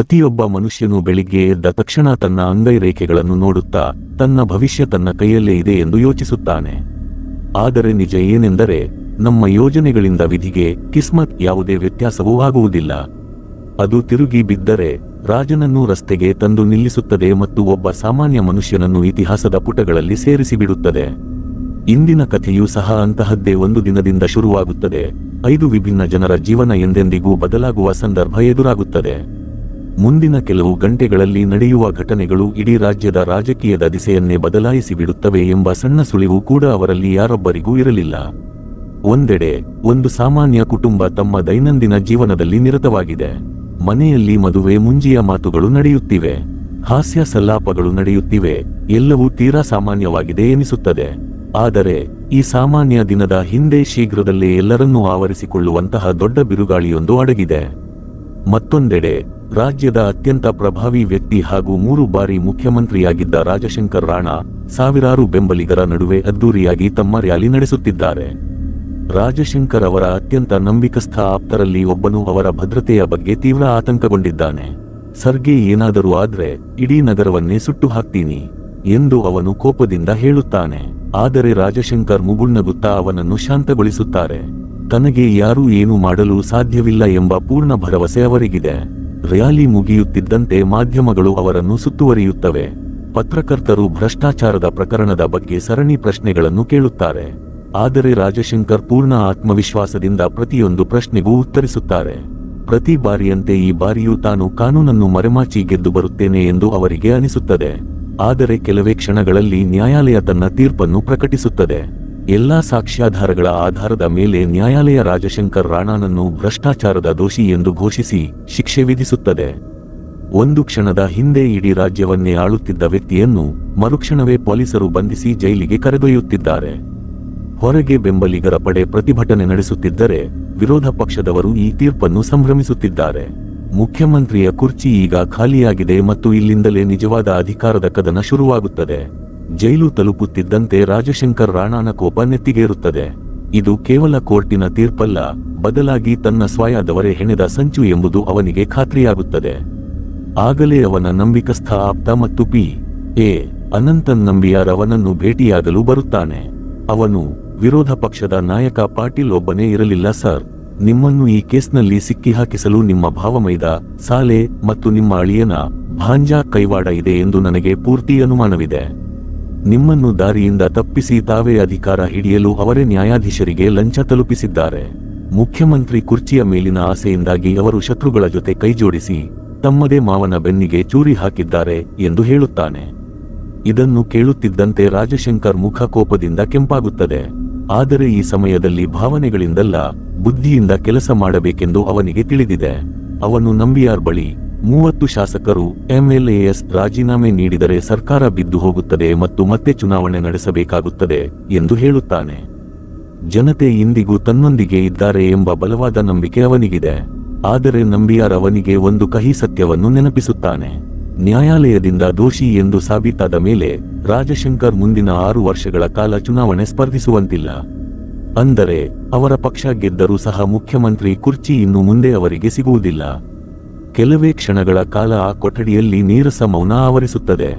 ಪ್ರತಿಯೊಬ್ಬ ಮನುಷ್ಯನು ಬೆಳಿಗ್ಗೆ ಎದ್ದ ತಕ್ಷಣ ತನ್ನ ಅಂಗೈರೇಖೆಗಳನ್ನು ನೋಡುತ್ತಾ ತನ್ನ ಭವಿಷ್ಯ ತನ್ನ ಕೈಯಲ್ಲೇ ಇದೆ ಎಂದು ಯೋಚಿಸುತ್ತಾನೆ. ಆದರೆ ನಿಜ ಏನೆಂದರೆ, ನಮ್ಮ ಯೋಜನೆಗಳಿಂದ ವಿಧಿಗೆ ಕಿಸ್ಮತ್ ಯಾವುದೇ ವ್ಯತ್ಯಾಸವೂ ಆಗುವುದಿಲ್ಲ. ಅದು ತಿರುಗಿ ಬಿದ್ದರೆ ರಾಜನನ್ನು ರಸ್ತೆಗೆ ತಂದು ನಿಲ್ಲಿಸುತ್ತದೆ ಮತ್ತು ಒಬ್ಬ ಸಾಮಾನ್ಯ ಮನುಷ್ಯನನ್ನು ಇತಿಹಾಸದ ಪುಟಗಳಲ್ಲಿ ಸೇರಿಸಿಬಿಡುತ್ತದೆ. ಇಂದಿನ ಕಥೆಯೂ ಸಹ ಅಂತಹದ್ದೇ. ಒಂದು ದಿನದಿಂದ ಶುರುವಾಗುತ್ತದೆ. 5 ವಿಭಿನ್ನ ಜನರ ಜೀವನ ಎಂದೆಂದಿಗೂ ಬದಲಾಗುವ ಸಂದರ್ಭ ಎದುರಾಗುತ್ತದೆ. ಮುಂದಿನ ಕೆಲವು ಗಂಟೆಗಳಲ್ಲಿ ನಡೆಯುವ ಘಟನೆಗಳು ಇಡೀ ರಾಜ್ಯದ ರಾಜಕೀಯದ ದಿಸೆಯನ್ನೇ ಬದಲಾಯಿಸಿ ಬಿಡುತ್ತವೆ ಎಂಬ ಸಣ್ಣ ಸುಳಿವು ಕೂಡ ಅವರಲ್ಲಿ ಯಾರೊಬ್ಬರಿಗೂ ಇರಲಿಲ್ಲ. ಒಂದೆಡೆ ಒಂದು ಸಾಮಾನ್ಯ ಕುಟುಂಬ ತಮ್ಮ ದೈನಂದಿನ ಜೀವನದಲ್ಲಿ ನಿರತವಾಗಿದೆ. ಮನೆಯಲ್ಲಿ ಮದುವೆ ಮುಂಜಿಯ ಮಾತುಗಳು ನಡೆಯುತ್ತಿವೆ, ಹಾಸ್ಯ ಸಲ್ಲಾಪಗಳು ನಡೆಯುತ್ತಿವೆ, ಎಲ್ಲವೂ ತೀರಾ ಸಾಮಾನ್ಯವಾಗಿದೆ ಎನಿಸುತ್ತದೆ. ಆದರೆ ಈ ಸಾಮಾನ್ಯ ದಿನದ ಹಿಂದೆ ಶೀಘ್ರದಲ್ಲೇ ಎಲ್ಲರನ್ನೂ ಆವರಿಸಿಕೊಳ್ಳುವಂತಹ ದೊಡ್ಡ ಬಿರುಗಾಳಿಯೊಂದು ಅಡಗಿದೆ. ಮತ್ತೊಂದೆಡೆ ರಾಜ್ಯದ ಅತ್ಯಂತ ಪ್ರಭಾವಿ ವ್ಯಕ್ತಿ ಹಾಗೂ 3 ಬಾರಿ ಮುಖ್ಯಮಂತ್ರಿಯಾಗಿದ್ದ ರಾಜಶಂಕರ್ ರಾಣಾ ಸಾವಿರಾರು ಬೆಂಬಲಿಗರ ನಡುವೆ ಅದ್ದೂರಿಯಾಗಿ ತಮ್ಮ ರ್ಯಾಲಿ ನಡೆಸುತ್ತಿದ್ದಾರೆ. ರಾಜಶಂಕರ್ ಅವರ ಅತ್ಯಂತ ನಂಬಿಕಸ್ಥ ಆಪ್ತರಲ್ಲಿ ಒಬ್ಬನು ಅವರ ಭದ್ರತೆಯ ಬಗ್ಗೆ ತೀವ್ರ ಆತಂಕಗೊಂಡಿದ್ದಾನೆ. ಸರ್ಗೆ ಏನಾದರೂ ಆದ್ರೆ ಇಡೀ ನಗರವನ್ನೇ ಸುಟ್ಟು ಹಾಕ್ತೀನಿ ಎಂದು ಅವನು ಕೋಪದಿಂದ ಹೇಳುತ್ತಾನೆ. ಆದರೆ ರಾಜಶಂಕರ್ ಮುಗುಳ್ನಗುತ್ತಾ ಅವನನ್ನು ಶಾಂತಗೊಳಿಸುತ್ತಾರೆ. ತನಗೆ ಯಾರೂ ಏನೂ ಮಾಡಲು ಸಾಧ್ಯವಿಲ್ಲ ಎಂಬ ಪೂರ್ಣ ಭರವಸೆ ಅವರಿಗಿದೆ. ರ್ಯಾಲಿ ಮುಗಿಯುತ್ತಿದ್ದಂತೆ ಮಾಧ್ಯಮಗಳು ಅವರನ್ನು ಸುತ್ತುವರಿಯುತ್ತವೆ. ಪತ್ರಕರ್ತರು ಭ್ರಷ್ಟಾಚಾರದ ಪ್ರಕರಣದ ಬಗ್ಗೆ ಸರಣಿ ಪ್ರಶ್ನೆಗಳನ್ನು ಕೇಳುತ್ತಾರೆ. ಆದರೆ ರಾಜಶಂಕರ್ ಪೂರ್ಣ ಆತ್ಮವಿಶ್ವಾಸದಿಂದ ಪ್ರತಿಯೊಂದು ಪ್ರಶ್ನೆಗೂ ಉತ್ತರಿಸುತ್ತಾರೆ. ಪ್ರತಿ ಬಾರಿಯಂತೆ ಈ ಬಾರಿಯೂ ತಾನು ಕಾನೂನನ್ನು ಮರೆಮಾಚಿ ಗೆದ್ದು ಬರುತ್ತೇನೆ ಎಂದು ಅವರಿಗೆ ಅನಿಸುತ್ತದೆ. ಆದರೆ ಕೆಲವೇ ಕ್ಷಣಗಳಲ್ಲಿ ನ್ಯಾಯಾಲಯ ತನ್ನ ತೀರ್ಪನ್ನು ಪ್ರಕಟಿಸುತ್ತದೆ. ಎಲ್ಲಾ ಸಾಕ್ಷ್ಯಾಧಾರಗಳ ಆಧಾರದ ಮೇಲೆ ನ್ಯಾಯಾಲಯ ರಾಜಶಂಕರ್ ರಾಣಾನನ್ನು ಭ್ರಷ್ಟಾಚಾರದ ದೋಷಿ ಎಂದು ಘೋಷಿಸಿ ಶಿಕ್ಷೆ ವಿಧಿಸುತ್ತದೆ. ಒಂದು ಕ್ಷಣದ ಹಿಂದೆ ಇಡೀ ರಾಜ್ಯವನ್ನೇ ಆಳುತ್ತಿದ್ದ ವ್ಯಕ್ತಿಯನ್ನು ಮರುಕ್ಷಣವೇ ಪೊಲೀಸರು ಬಂಧಿಸಿ ಜೈಲಿಗೆ ಕರೆದೊಯ್ಯುತ್ತಿದ್ದಾರೆ. ಹೊರಗೆ ಬೆಂಬಲಿಗರ ಪಡೆ ಪ್ರತಿಭಟನೆ ನಡೆಸುತ್ತಿದ್ದರೆ ವಿರೋಧ ಪಕ್ಷದವರು ಈ ತೀರ್ಪನ್ನು ಸಂಭ್ರಮಿಸುತ್ತಿದ್ದಾರೆ. ಮುಖ್ಯಮಂತ್ರಿಯ ಕುರ್ಚಿ ಈಗ ಖಾಲಿಯಾಗಿದೆ ಮತ್ತು ಇಲ್ಲಿಂದಲೇ ನಿಜವಾದ ಅಧಿಕಾರದ ಕದನ ಶುರುವಾಗುತ್ತದೆ. ಜೈಲು ತಲುಪುತ್ತಿದ್ದಂತೆ ರಾಜಶಂಕರ್ ರಾಣಾನ ಕೋಪ ನೆತ್ತಿಗೇರುತ್ತದೆ. ಇದು ಕೇವಲ ಕೋರ್ಟಿನ ತೀರ್ಪಲ್ಲ, ಬದಲಾಗಿ ತನ್ನ ಸ್ವಾಯದವರೇ ಹೆಣೆದ ಸಂಚು ಎಂಬುದು ಅವನಿಗೆ ಖಾತ್ರಿಯಾಗುತ್ತದೆ. ಆಗಲೇ ಅವನ ನಂಬಿಕಸ್ಥ ಆಪ್ತ ಮತ್ತು ಪಿ.ಎ. ಅನಂತನ್ ನಂಬಿಯಾರ್ ಅವನನ್ನು ಭೇಟಿಯಾಗಲು ಬರುತ್ತಾನೆ. ಅವನು, ವಿರೋಧ ಪಕ್ಷದ ನಾಯಕ ಪಾಟೀಲ್ ಒಬ್ಬನೇ ಇರಲಿಲ್ಲ ಸರ್. ನಿಮ್ಮನ್ನು ಈ ಕೇಸ್ನಲ್ಲಿ ಸಿಕ್ಕಿಹಾಕಿಸಲು ನಿಮ್ಮ ಭಾವಮೈದ ಸಾಲೆ ಮತ್ತು ನಿಮ್ಮ ಅಳಿಯನ ಭಾಂಜಾ ಕೈವಾಡ ಇದೆ ಎಂದು ನನಗೆ ಪೂರ್ತಿ ಅನುಮಾನವಿದೆ. ನಿಮ್ಮನ್ನು ದಾರಿಯಿಂದ ತಪ್ಪಿಸಿ ತಾವೇ ಅಧಿಕಾರ ಹಿಡಿಯಲು ಅವರೇ ನ್ಯಾಯಾಧೀಶರಿಗೆ ಲಂಚ ತಲುಪಿಸಿದ್ದಾರೆ. ಮುಖ್ಯಮಂತ್ರಿ ಕುರ್ಚಿಯ ಮೇಲಿನ ಆಸೆಯಿಂದಾಗಿ ಅವರು ಶತ್ರುಗಳ ಜೊತೆ ಕೈಜೋಡಿಸಿ ತಮ್ಮದೇ ಮಾವನ ಬೆನ್ನಿಗೆ ಚೂರಿ ಹಾಕಿದ್ದಾರೆ ಎಂದು ಹೇಳುತ್ತಾನೆ. ಇದನ್ನು ಕೇಳುತ್ತಿದ್ದಂತೆ ರಾಜಶಂಕರ್ ಮುಖ ಕೋಪದಿಂದ ಕೆಂಪಾಗುತ್ತದೆ. ಆದರೆ ಈ ಸಮಯದಲ್ಲಿ ಭಾವನೆಗಳಿಂದಲ್ಲ, ಬುದ್ಧಿಯಿಂದ ಕೆಲಸ ಮಾಡಬೇಕೆಂದು ಅವನಿಗೆ ತಿಳಿದಿದೆ. ಅವನು ನಂಬಿಯಾರ್ ಬಳಿ 30 ಶಾಸಕರು ಎಂಎಲ್ಎಸ್ ರಾಜೀನಾಮೆ ನೀಡಿದರೆ ಸರ್ಕಾರ ಬಿದ್ದು ಹೋಗುತ್ತದೆ ಮತ್ತು ಮತ್ತೆ ಚುನಾವಣೆ ನಡೆಸಬೇಕಾಗುತ್ತದೆ ಎಂದು ಹೇಳುತ್ತಾನೆ. ಜನತೆ ಇಂದಿಗೂ ತನ್ನೊಂದಿಗೆ ಇದ್ದಾರೆ ಎಂಬ ಬಲವಾದ ನಂಬಿಕೆ ಅವನಿಗಿದೆ. ಆದರೆ ನಂಬಿಯಾರ್ ಅವನಿಗೆ ಒಂದು ಕಹಿ ಸತ್ಯವನ್ನು ನೆನಪಿಸುತ್ತಾನೆ. ನ್ಯಾಯಾಲಯದಿಂದ ದೋಷಿ ಎಂದು ಸಾಬೀತಾದ ಮೇಲೆ ರಾಜಶಂಕರ್ ಮುಂದಿನ 6 ವರ್ಷಗಳ ಕಾಲ ಚುನಾವಣೆ ಸ್ಪರ್ಧಿಸುವಂತಿಲ್ಲ. ಅಂದರೆ ಅವರ ಪಕ್ಷ ಗೆದ್ದರೂ ಸಹ ಮುಖ್ಯಮಂತ್ರಿ ಕುರ್ಚಿ ಇನ್ನು ಮುಂದೆ ಅವರಿಗೆ ಸಿಗುವುದಿಲ್ಲ. ಕೆಲವೇ ಕ್ಷಣಗಳ ಕಾಲ ಆ ಕೊಠಡಿಯಲ್ಲಿ ನೀರಸ ಮೌನ ಆವರಿಸುತ್ತದೆ.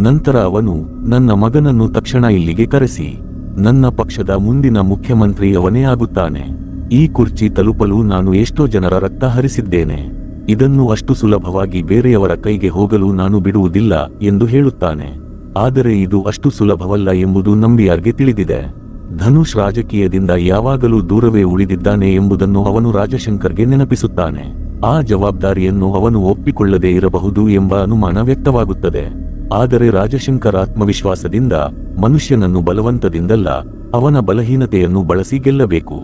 ನಂತರ ಅವನು, ನನ್ನ ಮಗನನ್ನು ತಕ್ಷಣ ಇಲ್ಲಿಗೆ ಕರೆಸಿ. ನನ್ನ ಪಕ್ಷದ ಮುಂದಿನ ಮುಖ್ಯಮಂತ್ರಿ ಅವನೇ ಆಗುತ್ತಾನೆ. ಈ ಕುರ್ಚಿ ತಲುಪಲು ನಾನು ಎಷ್ಟೋ ಜನರ ರಕ್ತ ಹರಿಸಿದ್ದೇನೆ. ಇದನ್ನು ಅಷ್ಟು ಸುಲಭವಾಗಿ ಬೇರೆಯವರ ಕೈಗೆ ಹೋಗಲು ನಾನು ಬಿಡುವುದಿಲ್ಲ ಎಂದು ಹೇಳುತ್ತಾನೆ. ಆದರೆ ಇದು ಅಷ್ಟು ಸುಲಭವಲ್ಲ ಎಂಬುದು ನಂಬಿಯಾರ್ಗೆ ತಿಳಿದಿದೆ. ಧನುಷ್ ರಾಜಕೀಯದಿಂದ ಯಾವಾಗಲೂ ದೂರವೇ ಉಳಿದಿದ್ದಾನೆ ಎಂಬುದನ್ನು ಅವನು ರಾಜಶಂಕರ್ಗೆ ನೆನಪಿಸುತ್ತಾನೆ. ಆ ಜವಾಬ್ದಾರಿಯನ್ನು ಅವನು ಒಪ್ಪಿಕೊಳ್ಳದೇ ಇರಬಹುದು ಎಂಬ ಅನುಮಾನ ವ್ಯಕ್ತವಾಗುತ್ತದೆ. ಆದರೆ ರಾಜಶಂಕರ್ ಆತ್ಮವಿಶ್ವಾಸದಿಂದ, ಮನುಷ್ಯನನ್ನು ಬಲವಂತದಿಂದಲ್ಲ, ಅವನ ಬಲಹೀನತೆಯನ್ನು ಬಳಸಿ ಗೆಲ್ಲಬೇಕು.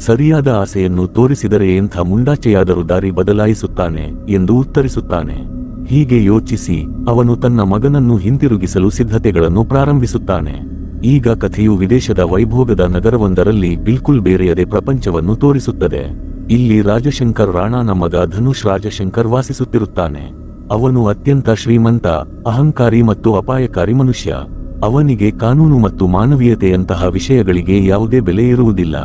ಸರಿಯಾದ ಆಸೆಯನ್ನು ತೋರಿಸಿದರೆ ಎಂಥ ಮುಂಡಾಚೆಯಾದರೂ ದಾರಿ ಬದಲಾಯಿಸುತ್ತಾನೆ ಎಂದು ಉತ್ತರಿಸುತ್ತಾನೆ. ಹೀಗೆ ಯೋಚಿಸಿ ಅವನು ತನ್ನ ಮಗನನ್ನು ಹಿಂತಿರುಗಿಸಲು ಸಿದ್ಧತೆಗಳನ್ನು ಪ್ರಾರಂಭಿಸುತ್ತಾನೆ. ಈಗ ಕಥೆಯು ವಿದೇಶದ ವೈಭೋಗದ ನಗರವೊಂದರಲ್ಲಿ ಬಿಲ್ಕುಲ್ ಬೇರೆಯದೇ ಪ್ರಪಂಚವನ್ನು ತೋರಿಸುತ್ತದೆ. ಇಲ್ಲಿ ರಾಜಶಂಕರ್ ರಾಣಾನ ಮಗ ಧನುಷ್ ರಾಜಶಂಕರ್ ವಾಸಿಸುತ್ತಿರುತ್ತಾನೆ. ಅವನು ಅತ್ಯಂತ ಶ್ರೀಮಂತ, ಅಹಂಕಾರಿ ಮತ್ತು ಅಪಾಯಕಾರಿ ಮನುಷ್ಯ. ಅವನಿಗೆ ಕಾನೂನು ಮತ್ತು ಮಾನವೀಯತೆಯಂತಹ ವಿಷಯಗಳಿಗೆ ಯಾವುದೇ ಬೆಲೆ ಇರುವುದಿಲ್ಲ.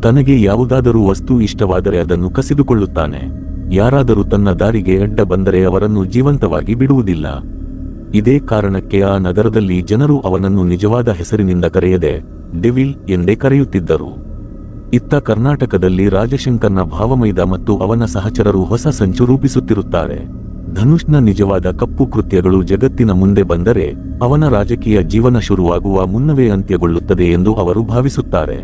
ತನಗೆ ಯಾವುದಾದರೂ ವಸ್ತು ಇಷ್ಟವಾದರೆ ಅದನ್ನು ಕಸಿದುಕೊಳ್ಳುತ್ತಾನೆ. ಯಾರಾದರೂ ತನ್ನ ದಾರಿಗೆ ಅಡ್ಡ ಬಂದರೆ ಅವರನ್ನು ಜೀವಂತವಾಗಿ ಬಿಡುವುದಿಲ್ಲ. ಇದೇ ಕಾರಣಕ್ಕೆ ಆ ನಗರದಲ್ಲಿ ಜನರು ಅವನನ್ನು ನಿಜವಾದ ಹೆಸರಿನಿಂದ ಕರೆಯದೆ ಡೆವಿಲ್ ಎಂದೇ ಕರೆಯುತ್ತಿದ್ದರು. ಇತ್ತ ಕರ್ನಾಟಕದಲ್ಲಿ ರಾಜಶಂಕರ್ನ ಭಾವಮೈದ ಮತ್ತು ಅವನ ಸಹಚರರು ಹೊಸ ಸಂಚು ರೂಪಿಸುತ್ತಿರುತ್ತಾರೆ. ಧನುಷ್ನ ನಿಜವಾದ ಕಪ್ಪು ಕೃತ್ಯಗಳು ಜಗತ್ತಿನ ಮುಂದೆ ಬಂದರೆ ಅವನ ರಾಜಕೀಯ ಜೀವನ ಶುರುವಾಗುವ ಮುನ್ನವೇ ಅಂತ್ಯಗೊಳ್ಳುತ್ತದೆ ಎಂದು ಅವರು ಭಾವಿಸುತ್ತಾರೆ.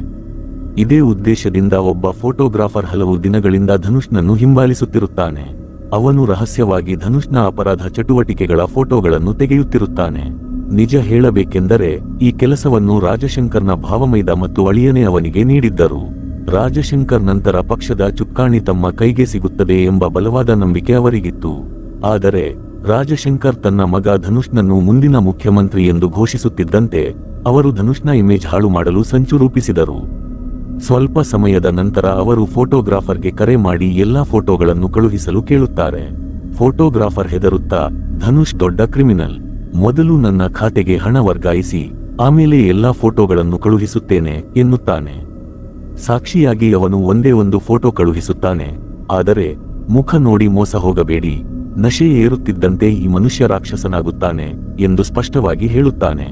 ಇದೇ ಉದ್ದೇಶದಿಂದ ಒಬ್ಬ ಫೋಟೋಗ್ರಾಫರ್ ಹಲವು ದಿನಗಳಿಂದ ಧನುಷ್ನನ್ನು ಹಿಂಬಾಲಿಸುತ್ತಿರುತ್ತಾನೆ. ಅವನು ರಹಸ್ಯವಾಗಿ ಧನುಷ್ನ ಅಪರಾಧ ಚಟುವಟಿಕೆಗಳ ಫೋಟೋಗಳನ್ನು ತೆಗೆಯುತ್ತಿರುತ್ತಾನೆ. ನಿಜ ಹೇಳಬೇಕೆಂದರೆ ಈ ಕೆಲಸವನ್ನು ರಾಜಶಂಕರ್ನ ಭಾವಮೈದ ಮತ್ತು ಅಳಿಯನೇ ಅವನಿಗೆ ನೀಡಿದ್ದರು. ರಾಜಶಂಕರ್ ನಂತರ ಪಕ್ಷದ ಚುಕ್ಕಾಣಿ ತಮ್ಮ ಕೈಗೆ ಸಿಗುತ್ತದೆ ಎಂಬ ಬಲವಾದ ನಂಬಿಕೆ ಅವರಿಗಿತ್ತು. ಆದರೆ ರಾಜಶಂಕರ್ ತನ್ನ ಮಗ ಧನುಷ್ನನ್ನು ಮುಂದಿನ ಮುಖ್ಯಮಂತ್ರಿ ಎಂದು ಘೋಷಿಸುತ್ತಿದ್ದಂತೆ ಅವರು ಧನುಷ್ನ ಇಮೇಜ್ ಹಾಳು ಮಾಡಲು ಸಂಚು ರೂಪಿಸಿದರು. ಸ್ವಲ್ಪ ಸಮಯದ ನಂತರ ಅವರು ಫೋಟೋಗ್ರಾಫರ್ಗೆ ಕರೆ ಮಾಡಿ ಎಲ್ಲಾ ಫೋಟೋಗಳನ್ನು ಕಳುಹಿಸಲು ಕೇಳುತ್ತಾರೆ. ಫೋಟೋಗ್ರಾಫರ್ ಹೆದರುತ್ತಾ, ಧನುಷ್ ದೊಡ್ಡ ಕ್ರಿಮಿನಲ್, ಮೊದಲು ನನ್ನ ಖಾತೆಗೆ ಹಣ ವರ್ಗಾಯಿಸಿ ಆಮೇಲೆ ಎಲ್ಲಾ ಫೋಟೋಗಳನ್ನು ಕಳುಹಿಸುತ್ತೇನೆ ಎನ್ನುತ್ತಾನೆ. ಸಾಕ್ಷಿಯಾಗಿ ಅವನು ಒಂದೇ ಒಂದು ಫೋಟೋ ಕಳುಹಿಸುತ್ತಾನೆ. ಆದರೆ ಮುಖ ನೋಡಿ ಮೋಸ ಹೋಗಬೇಡಿ, ನಶೆ ಏರುತ್ತಿದ್ದಂತೆ ಈ ಮನುಷ್ಯ ರಾಕ್ಷಸನಾಗುತ್ತಾನೆ ಎಂದು ಸ್ಪಷ್ಟವಾಗಿ ಹೇಳುತ್ತಾನೆ.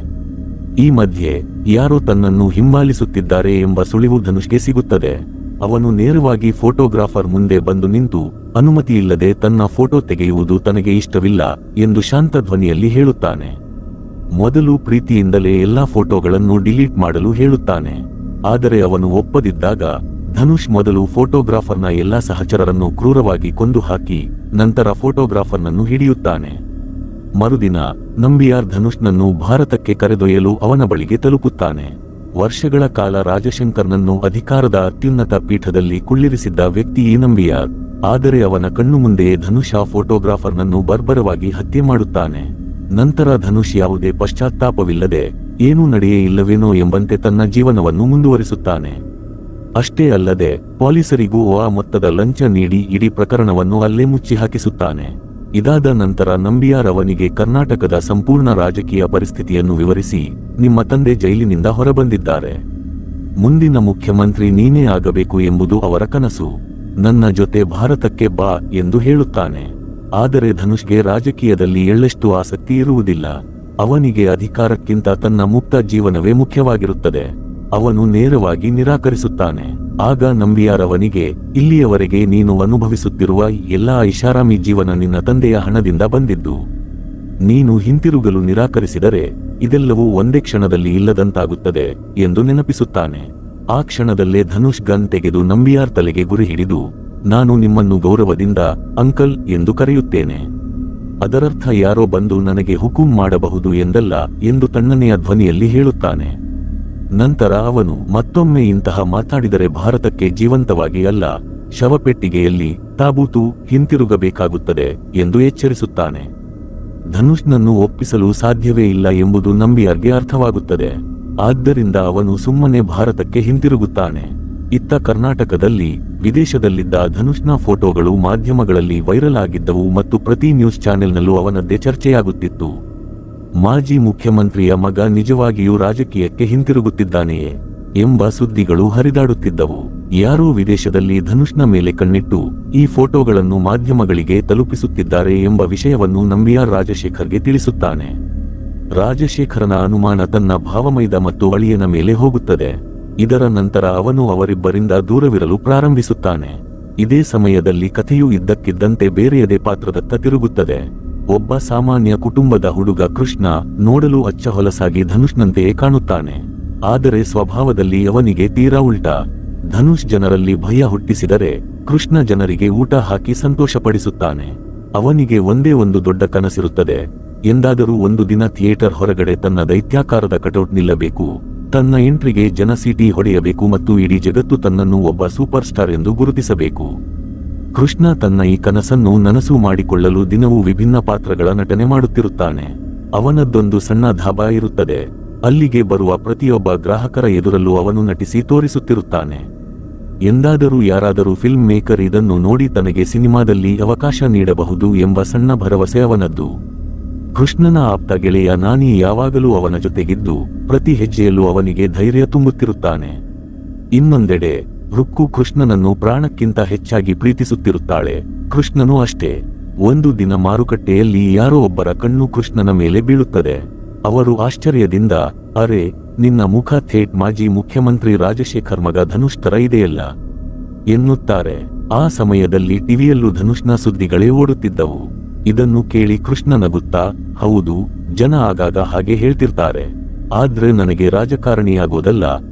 ಈ ಮಧ್ಯೆ ಯಾರೋ ತನ್ನನ್ನು ಹಿಂಬಾಲಿಸುತ್ತಿದ್ದಾರೆ ಎಂಬ ಸುಳಿವು ಧನುಷ್ಗೆ ಸಿಗುತ್ತದೆ. ಅವನು ನೇರವಾಗಿ ಫೋಟೋಗ್ರಾಫರ್ ಮುಂದೆ ಬಂದು ನಿಂತು ಅನುಮತಿಯಿಲ್ಲದೆ ತನ್ನ ಫೋಟೋ ತೆಗೆಯುವುದು ತನಗೆ ಇಷ್ಟವಿಲ್ಲ ಎಂದು ಶಾಂತ ಧ್ವನಿಯಲ್ಲಿ ಹೇಳುತ್ತಾನೆ. ಮೊದಲು ಪ್ರೀತಿಯಿಂದಲೇ ಎಲ್ಲಾ ಫೋಟೋಗಳನ್ನು ಡಿಲೀಟ್ ಮಾಡಲು ಹೇಳುತ್ತಾನೆ. ಆದರೆ ಅವನು ಒಪ್ಪದಿದ್ದಾಗ ಧನುಷ್ ಮೊದಲು ಫೋಟೋಗ್ರಾಫರ್ನ ಎಲ್ಲಾ ಸಹಚರರನ್ನು ಕ್ರೂರವಾಗಿ ಕೊಂದು ಹಾಕಿ ನಂತರ ಫೋಟೋಗ್ರಾಫರ್ನನ್ನು ಹಿಡಿಯುತ್ತಾನೆ. ಮರುದಿನ ನಂಬಿಯಾರ್ ಧನುಷ್ನನ್ನು ಭಾರತಕ್ಕೆ ಕರೆದೊಯ್ಯಲು ಅವನ ಬಳಿಗೆ ತಲುಪುತ್ತಾನೆ. ವರ್ಷಗಳ ಕಾಲ ರಾಜಶಂಕರ್ನನ್ನು ಅಧಿಕಾರದ ಅತ್ಯುನ್ನತ ಪೀಠದಲ್ಲಿ ಕುಳ್ಳಿರಿಸಿದ್ದ ವ್ಯಕ್ತಿ ಈ ನಂಬಿಯಾರ್. ಆದರೆ ಅವನ ಕಣ್ಣು ಮುಂದೆಯೇ ಧನುಷ್ ಆ ಫೋಟೋಗ್ರಾಫರ್ನನ್ನು ಬರ್ಬರವಾಗಿ ಹತ್ಯೆ ಮಾಡುತ್ತಾನೆ. ನಂತರ ಧನುಷ್ ಯಾವುದೇ ಪಶ್ಚಾತ್ತಾಪವಿಲ್ಲದೆ ಏನೂ ನಡೆಯೇ ಇಲ್ಲವೇನೋ ಎಂಬಂತೆ ತನ್ನ ಜೀವನವನ್ನು ಮುಂದುವರಿಸುತ್ತಾನೆ. ಅಷ್ಟೇ ಅಲ್ಲದೆ ಪೊಲೀಸರಿಗೂ ಆ ಮೊತ್ತದ ಲಂಚ ನೀಡಿ ಇಡೀ ಪ್ರಕರಣವನ್ನು ಅಲ್ಲೇ ಮುಚ್ಚಿ ಹಾಕಿಸುತ್ತಾನೆ. ಇದಾದ ನಂತರ ನಂಬಿಯಾರ್ ಅವನಿಗೆ ಕರ್ನಾಟಕದ ಸಂಪೂರ್ಣ ರಾಜಕೀಯ ಪರಿಸ್ಥಿತಿಯನ್ನು ವಿವರಿಸಿ, ನಿಮ್ಮ ತಂದೆ ಜೈಲಿನಿಂದ ಹೊರಬಂದಿದ್ದಾರೆ, ಮುಂದಿನ ಮುಖ್ಯಮಂತ್ರಿ ನೀನೇ ಆಗಬೇಕು ಎಂಬುದು ಅವರ ಕನಸು, ನನ್ನ ಜೊತೆ ಭಾರತಕ್ಕೆ ಬಾ ಎಂದು ಹೇಳುತ್ತಾನೆ. ಆದರೆ ಧನುಷ್ಗೆ ರಾಜಕೀಯದಲ್ಲಿ ಎಳ್ಳೆಷ್ಟು ಆಸಕ್ತಿ ಇರುವುದಿಲ್ಲ. ಅವನಿಗೆ ಅಧಿಕಾರಕ್ಕಿಂತ ತನ್ನ ಮುಕ್ತ ಜೀವನವೇ ಮುಖ್ಯವಾಗಿರುತ್ತದೆ. ಅವನು ನೇರವಾಗಿ ನಿರಾಕರಿಸುತ್ತಾನೆ. ಆಗ ನಂಬಿಯಾರ್ ಅವನಿಗೆ, ಇಲ್ಲಿಯವರೆಗೆ ನೀನು ಅನುಭವಿಸುತ್ತಿರುವ ಎಲ್ಲಾ ಐಷಾರಾಮಿ ಜೀವನ ನಿನ್ನ ತಂದೆಯ ಹಣದಿಂದ ಬಂದಿದ್ದು. ನೀನು ಹಿಂತಿರುಗಲು ನಿರಾಕರಿಸಿದರೆ ಇದೆಲ್ಲವೂ ಒಂದೇ ಕ್ಷಣದಲ್ಲಿ ಇಲ್ಲದಂತಾಗುತ್ತದೆ ಎಂದು ನೆನಪಿಸುತ್ತಾನೆ. ಆ ಕ್ಷಣದಲ್ಲೇ ಧನುಷ್ ಗನ್ ತೆಗೆದು ನಂಬಿಯಾರ್ ತಲೆಗೆ ಗುರಿ ಹಿಡಿದು, ನಾನು ನಿಮ್ಮನ್ನು ಗೌರವದಿಂದ ಅಂಕಲ್ ಎಂದು ಕರೆಯುತ್ತೇನೆ, ಅದರರ್ಥ ಯಾರೋ ಬಂದು ನನಗೆ ಹುಕುಂ ಮಾಡಬಹುದು ಎಂದಲ್ಲ ಎಂದು ತಣ್ಣನೆಯ ಧ್ವನಿಯಲ್ಲಿ ಹೇಳುತ್ತಾನೆ. ನಂತರ ಅವನು ಮತ್ತೊಮ್ಮೆ ಇಂತಹ ಮಾತಾಡಿದರೆ ಭಾರತಕ್ಕೆ ಜೀವಂತವಾಗಿ ಅಲ್ಲ, ಶವಪೆಟ್ಟಿಗೆಯಲ್ಲಿ ತಾಬೂತು ಹಿಂತಿರುಗಬೇಕಾಗುತ್ತದೆ ಎಂದು ಎಚ್ಚರಿಸುತ್ತಾನೆ. ಧನುಷ್ನನ್ನು ಒಪ್ಪಿಸಲು ಸಾಧ್ಯವೇ ಇಲ್ಲ ಎಂಬುದು ನಂಬಿಯಾರ್ಗೆ ಅರ್ಥವಾಗುತ್ತದೆ. ಆದ್ದರಿಂದ ಅವನು ಸುಮ್ಮನೆ ಭಾರತಕ್ಕೆ ಹಿಂತಿರುಗುತ್ತಾನೆ. ಇತ್ತ ಕರ್ನಾಟಕದಲ್ಲಿ ವಿದೇಶದಲ್ಲಿದ್ದ ಧನುಷ್ನ ಫೋಟೋಗಳು ಮಾಧ್ಯಮಗಳಲ್ಲಿ ವೈರಲ್ ಆಗಿದ್ದವು ಮತ್ತು ಪ್ರತಿ ನ್ಯೂಸ್ ಚಾನೆಲ್ನಲ್ಲೂ ಅವನದ್ದೇ ಚರ್ಚೆಯಾಗುತ್ತಿತ್ತು. ಮಾಜಿ ಮುಖ್ಯಮಂತ್ರಿಯ ಮಗ ನಿಜವಾಗಿಯೂ ರಾಜಕೀಯಕ್ಕೆ ಹಿಂತಿರುಗುತ್ತಿದ್ದಾನೆಯೇ ಎಂಬ ಸುದ್ದಿಗಳು ಹರಿದಾಡುತ್ತಿದ್ದವು. ಯಾರೋ ವಿದೇಶದಲ್ಲಿ ಧನುಷ್ನ ಮೇಲೆ ಕಣ್ಣಿಟ್ಟು ಈ ಫೋಟೋಗಳನ್ನು ಮಾಧ್ಯಮಗಳಿಗೆ ತಲುಪಿಸುತ್ತಿದ್ದಾರೆ ಎಂಬ ವಿಷಯವನ್ನು ನಂಬಿಯಾರ್ ರಾಜಶೇಖರ್ಗೆ ತಿಳಿಸುತ್ತಾನೆ. ರಾಜಶೇಖರನ ಅನುಮಾನ ತನ್ನ ಭಾವಮೈದ ಮತ್ತು ಅಳಿಯನ ಮೇಲೆ ಹೋಗುತ್ತದೆ. ಇದರ ನಂತರ ಅವನು ಅವರಿಬ್ಬರಿಂದ ದೂರವಿರಲು ಪ್ರಾರಂಭಿಸುತ್ತಾನೆ. ಇದೇ ಸಮಯದಲ್ಲಿ ಕಥೆಯು ಇದ್ದಕ್ಕಿದ್ದಂತೆ ಬೇರೆಯದೇ ಪಾತ್ರದತ್ತ ತಿರುಗುತ್ತದೆ. ಒಬ್ಬ ಸಾಮಾನ್ಯ ಕುಟುಂಬದ ಹುಡುಗ ಕೃಷ್ಣ ನೋಡಲು ಅಚ್ಚ ಹೊಲಸಾಗಿ ಧನುಷ್ನಂತೆಯೇ ಕಾಣುತ್ತಾನೆ. ಆದರೆ ಸ್ವಭಾವದಲ್ಲಿ ಅವನಿಗೆ ತೀರಾ ಉಲ್ಟಾ. ಧನುಷ್ ಜನರಲ್ಲಿ ಭಯ ಹುಟ್ಟಿಸಿದರೆ ಕೃಷ್ಣ ಜನರಿಗೆ ಊಟ ಹಾಕಿ ಸಂತೋಷಪಡಿಸುತ್ತಾನೆ. ಅವನಿಗೆ ಒಂದೇ ಒಂದು ದೊಡ್ಡ ಕನಸಿರುತ್ತದೆ, ಎಂದಾದರೂ ಒಂದು ದಿನ ಥಿಯೇಟರ್ ಹೊರಗಡೆ ತನ್ನ ದೈತ್ಯಾಕಾರದ ಕಟೌಟ್ ನಿಲ್ಲಬೇಕು, ತನ್ನ ಎಂಟ್ರಿಗೆ ಜನ ಸೀಟಿ ಹೊಡೆಯಬೇಕು ಮತ್ತು ಇಡೀ ಜಗತ್ತು ತನ್ನನ್ನು ಒಬ್ಬ ಸೂಪರ್ ಸ್ಟಾರ್ ಎಂದು ಗುರುತಿಸಬೇಕು. ಕೃಷ್ಣ ತನ್ನ ಈ ಕನಸನ್ನು ನನಸು ಮಾಡಿಕೊಳ್ಳಲು ದಿನವೂ ವಿಭಿನ್ನ ಪಾತ್ರಗಳ ನಟನೆ ಮಾಡುತ್ತಿರುತ್ತಾನೆ. ಅವನದ್ದೊಂದು ಸಣ್ಣ ಧಾಬಾ ಇರುತ್ತದೆ. ಅಲ್ಲಿಗೆ ಬರುವ ಪ್ರತಿಯೊಬ್ಬ ಗ್ರಾಹಕರ ಎದುರಲ್ಲೂ ಅವನು ನಟಿಸಿ ತೋರಿಸುತ್ತಿರುತ್ತಾನೆ. ಎಂದಾದರೂ ಯಾರಾದರೂ ಫಿಲ್ಮ್ ಮೇಕರ್ ಇದನ್ನು ನೋಡಿ ತನಗೆ ಸಿನಿಮಾದಲ್ಲಿ ಅವಕಾಶ ನೀಡಬಹುದು ಎಂಬ ಸಣ್ಣ ಭರವಸೆ ಅವನದ್ದು. ಕೃಷ್ಣನ ಆಪ್ತ ಗೆಳೆಯ ನಾನಿ ಯಾವಾಗಲೂ ಅವನ ಜೊತೆಗಿದ್ದು ಪ್ರತಿ ಹೆಜ್ಜೆಯಲ್ಲೂ ಅವನಿಗೆ ಧೈರ್ಯ ತುಂಬುತ್ತಿರುತ್ತಾನೆ. ಇನ್ನೊಂದೆಡೆ ರುಕ್ಕು ಕೃಷ್ಣನನ್ನು ಪ್ರಾಣಕ್ಕಿಂತ ಹೆಚ್ಚಾಗಿ ಪ್ರೀತಿಸುತ್ತಿರುತ್ತಾಳೆ. ಕೃಷ್ಣನೂ ಅಷ್ಟೇ. ಒಂದು ದಿನ ಮಾರುಕಟ್ಟೆಯಲ್ಲಿ ಯಾರೋ ಒಬ್ಬರ ಕಣ್ಣು ಕೃಷ್ಣನ ಮೇಲೆ ಬೀಳುತ್ತದೆ. ಅವರು ಆಶ್ಚರ್ಯದಿಂದ, ಅರೆ, ನಿನ್ನ ಮುಖ ಥೇಟ್ ಮಾಜಿ ಮುಖ್ಯಮಂತ್ರಿ ರಾಜಶೇಖರ್ ಮಗ ಧನುಷ್ ತರ ಇದೆಯಲ್ಲ ಎನ್ನುತ್ತಾರೆ. ಆ ಸಮಯದಲ್ಲಿ ಟಿವಿಯಲ್ಲೂ ಧನುಷ್ನ ಸುದ್ದಿಗಳೇ ಓಡುತ್ತಿದ್ದವು. ಇದನ್ನು ಕೇಳಿ ಕೃಷ್ಣ ನಗುತ್ತಾ, ಹೌದು, ಜನ ಆಗಾಗ ಹಾಗೆ ಹೇಳ್ತಿರ್ತಾರೆ, ಆದ್ರೆ ನನಗೆ ರಾಜಕಾರಣಿಯಾಗೋದಲ್ಲ,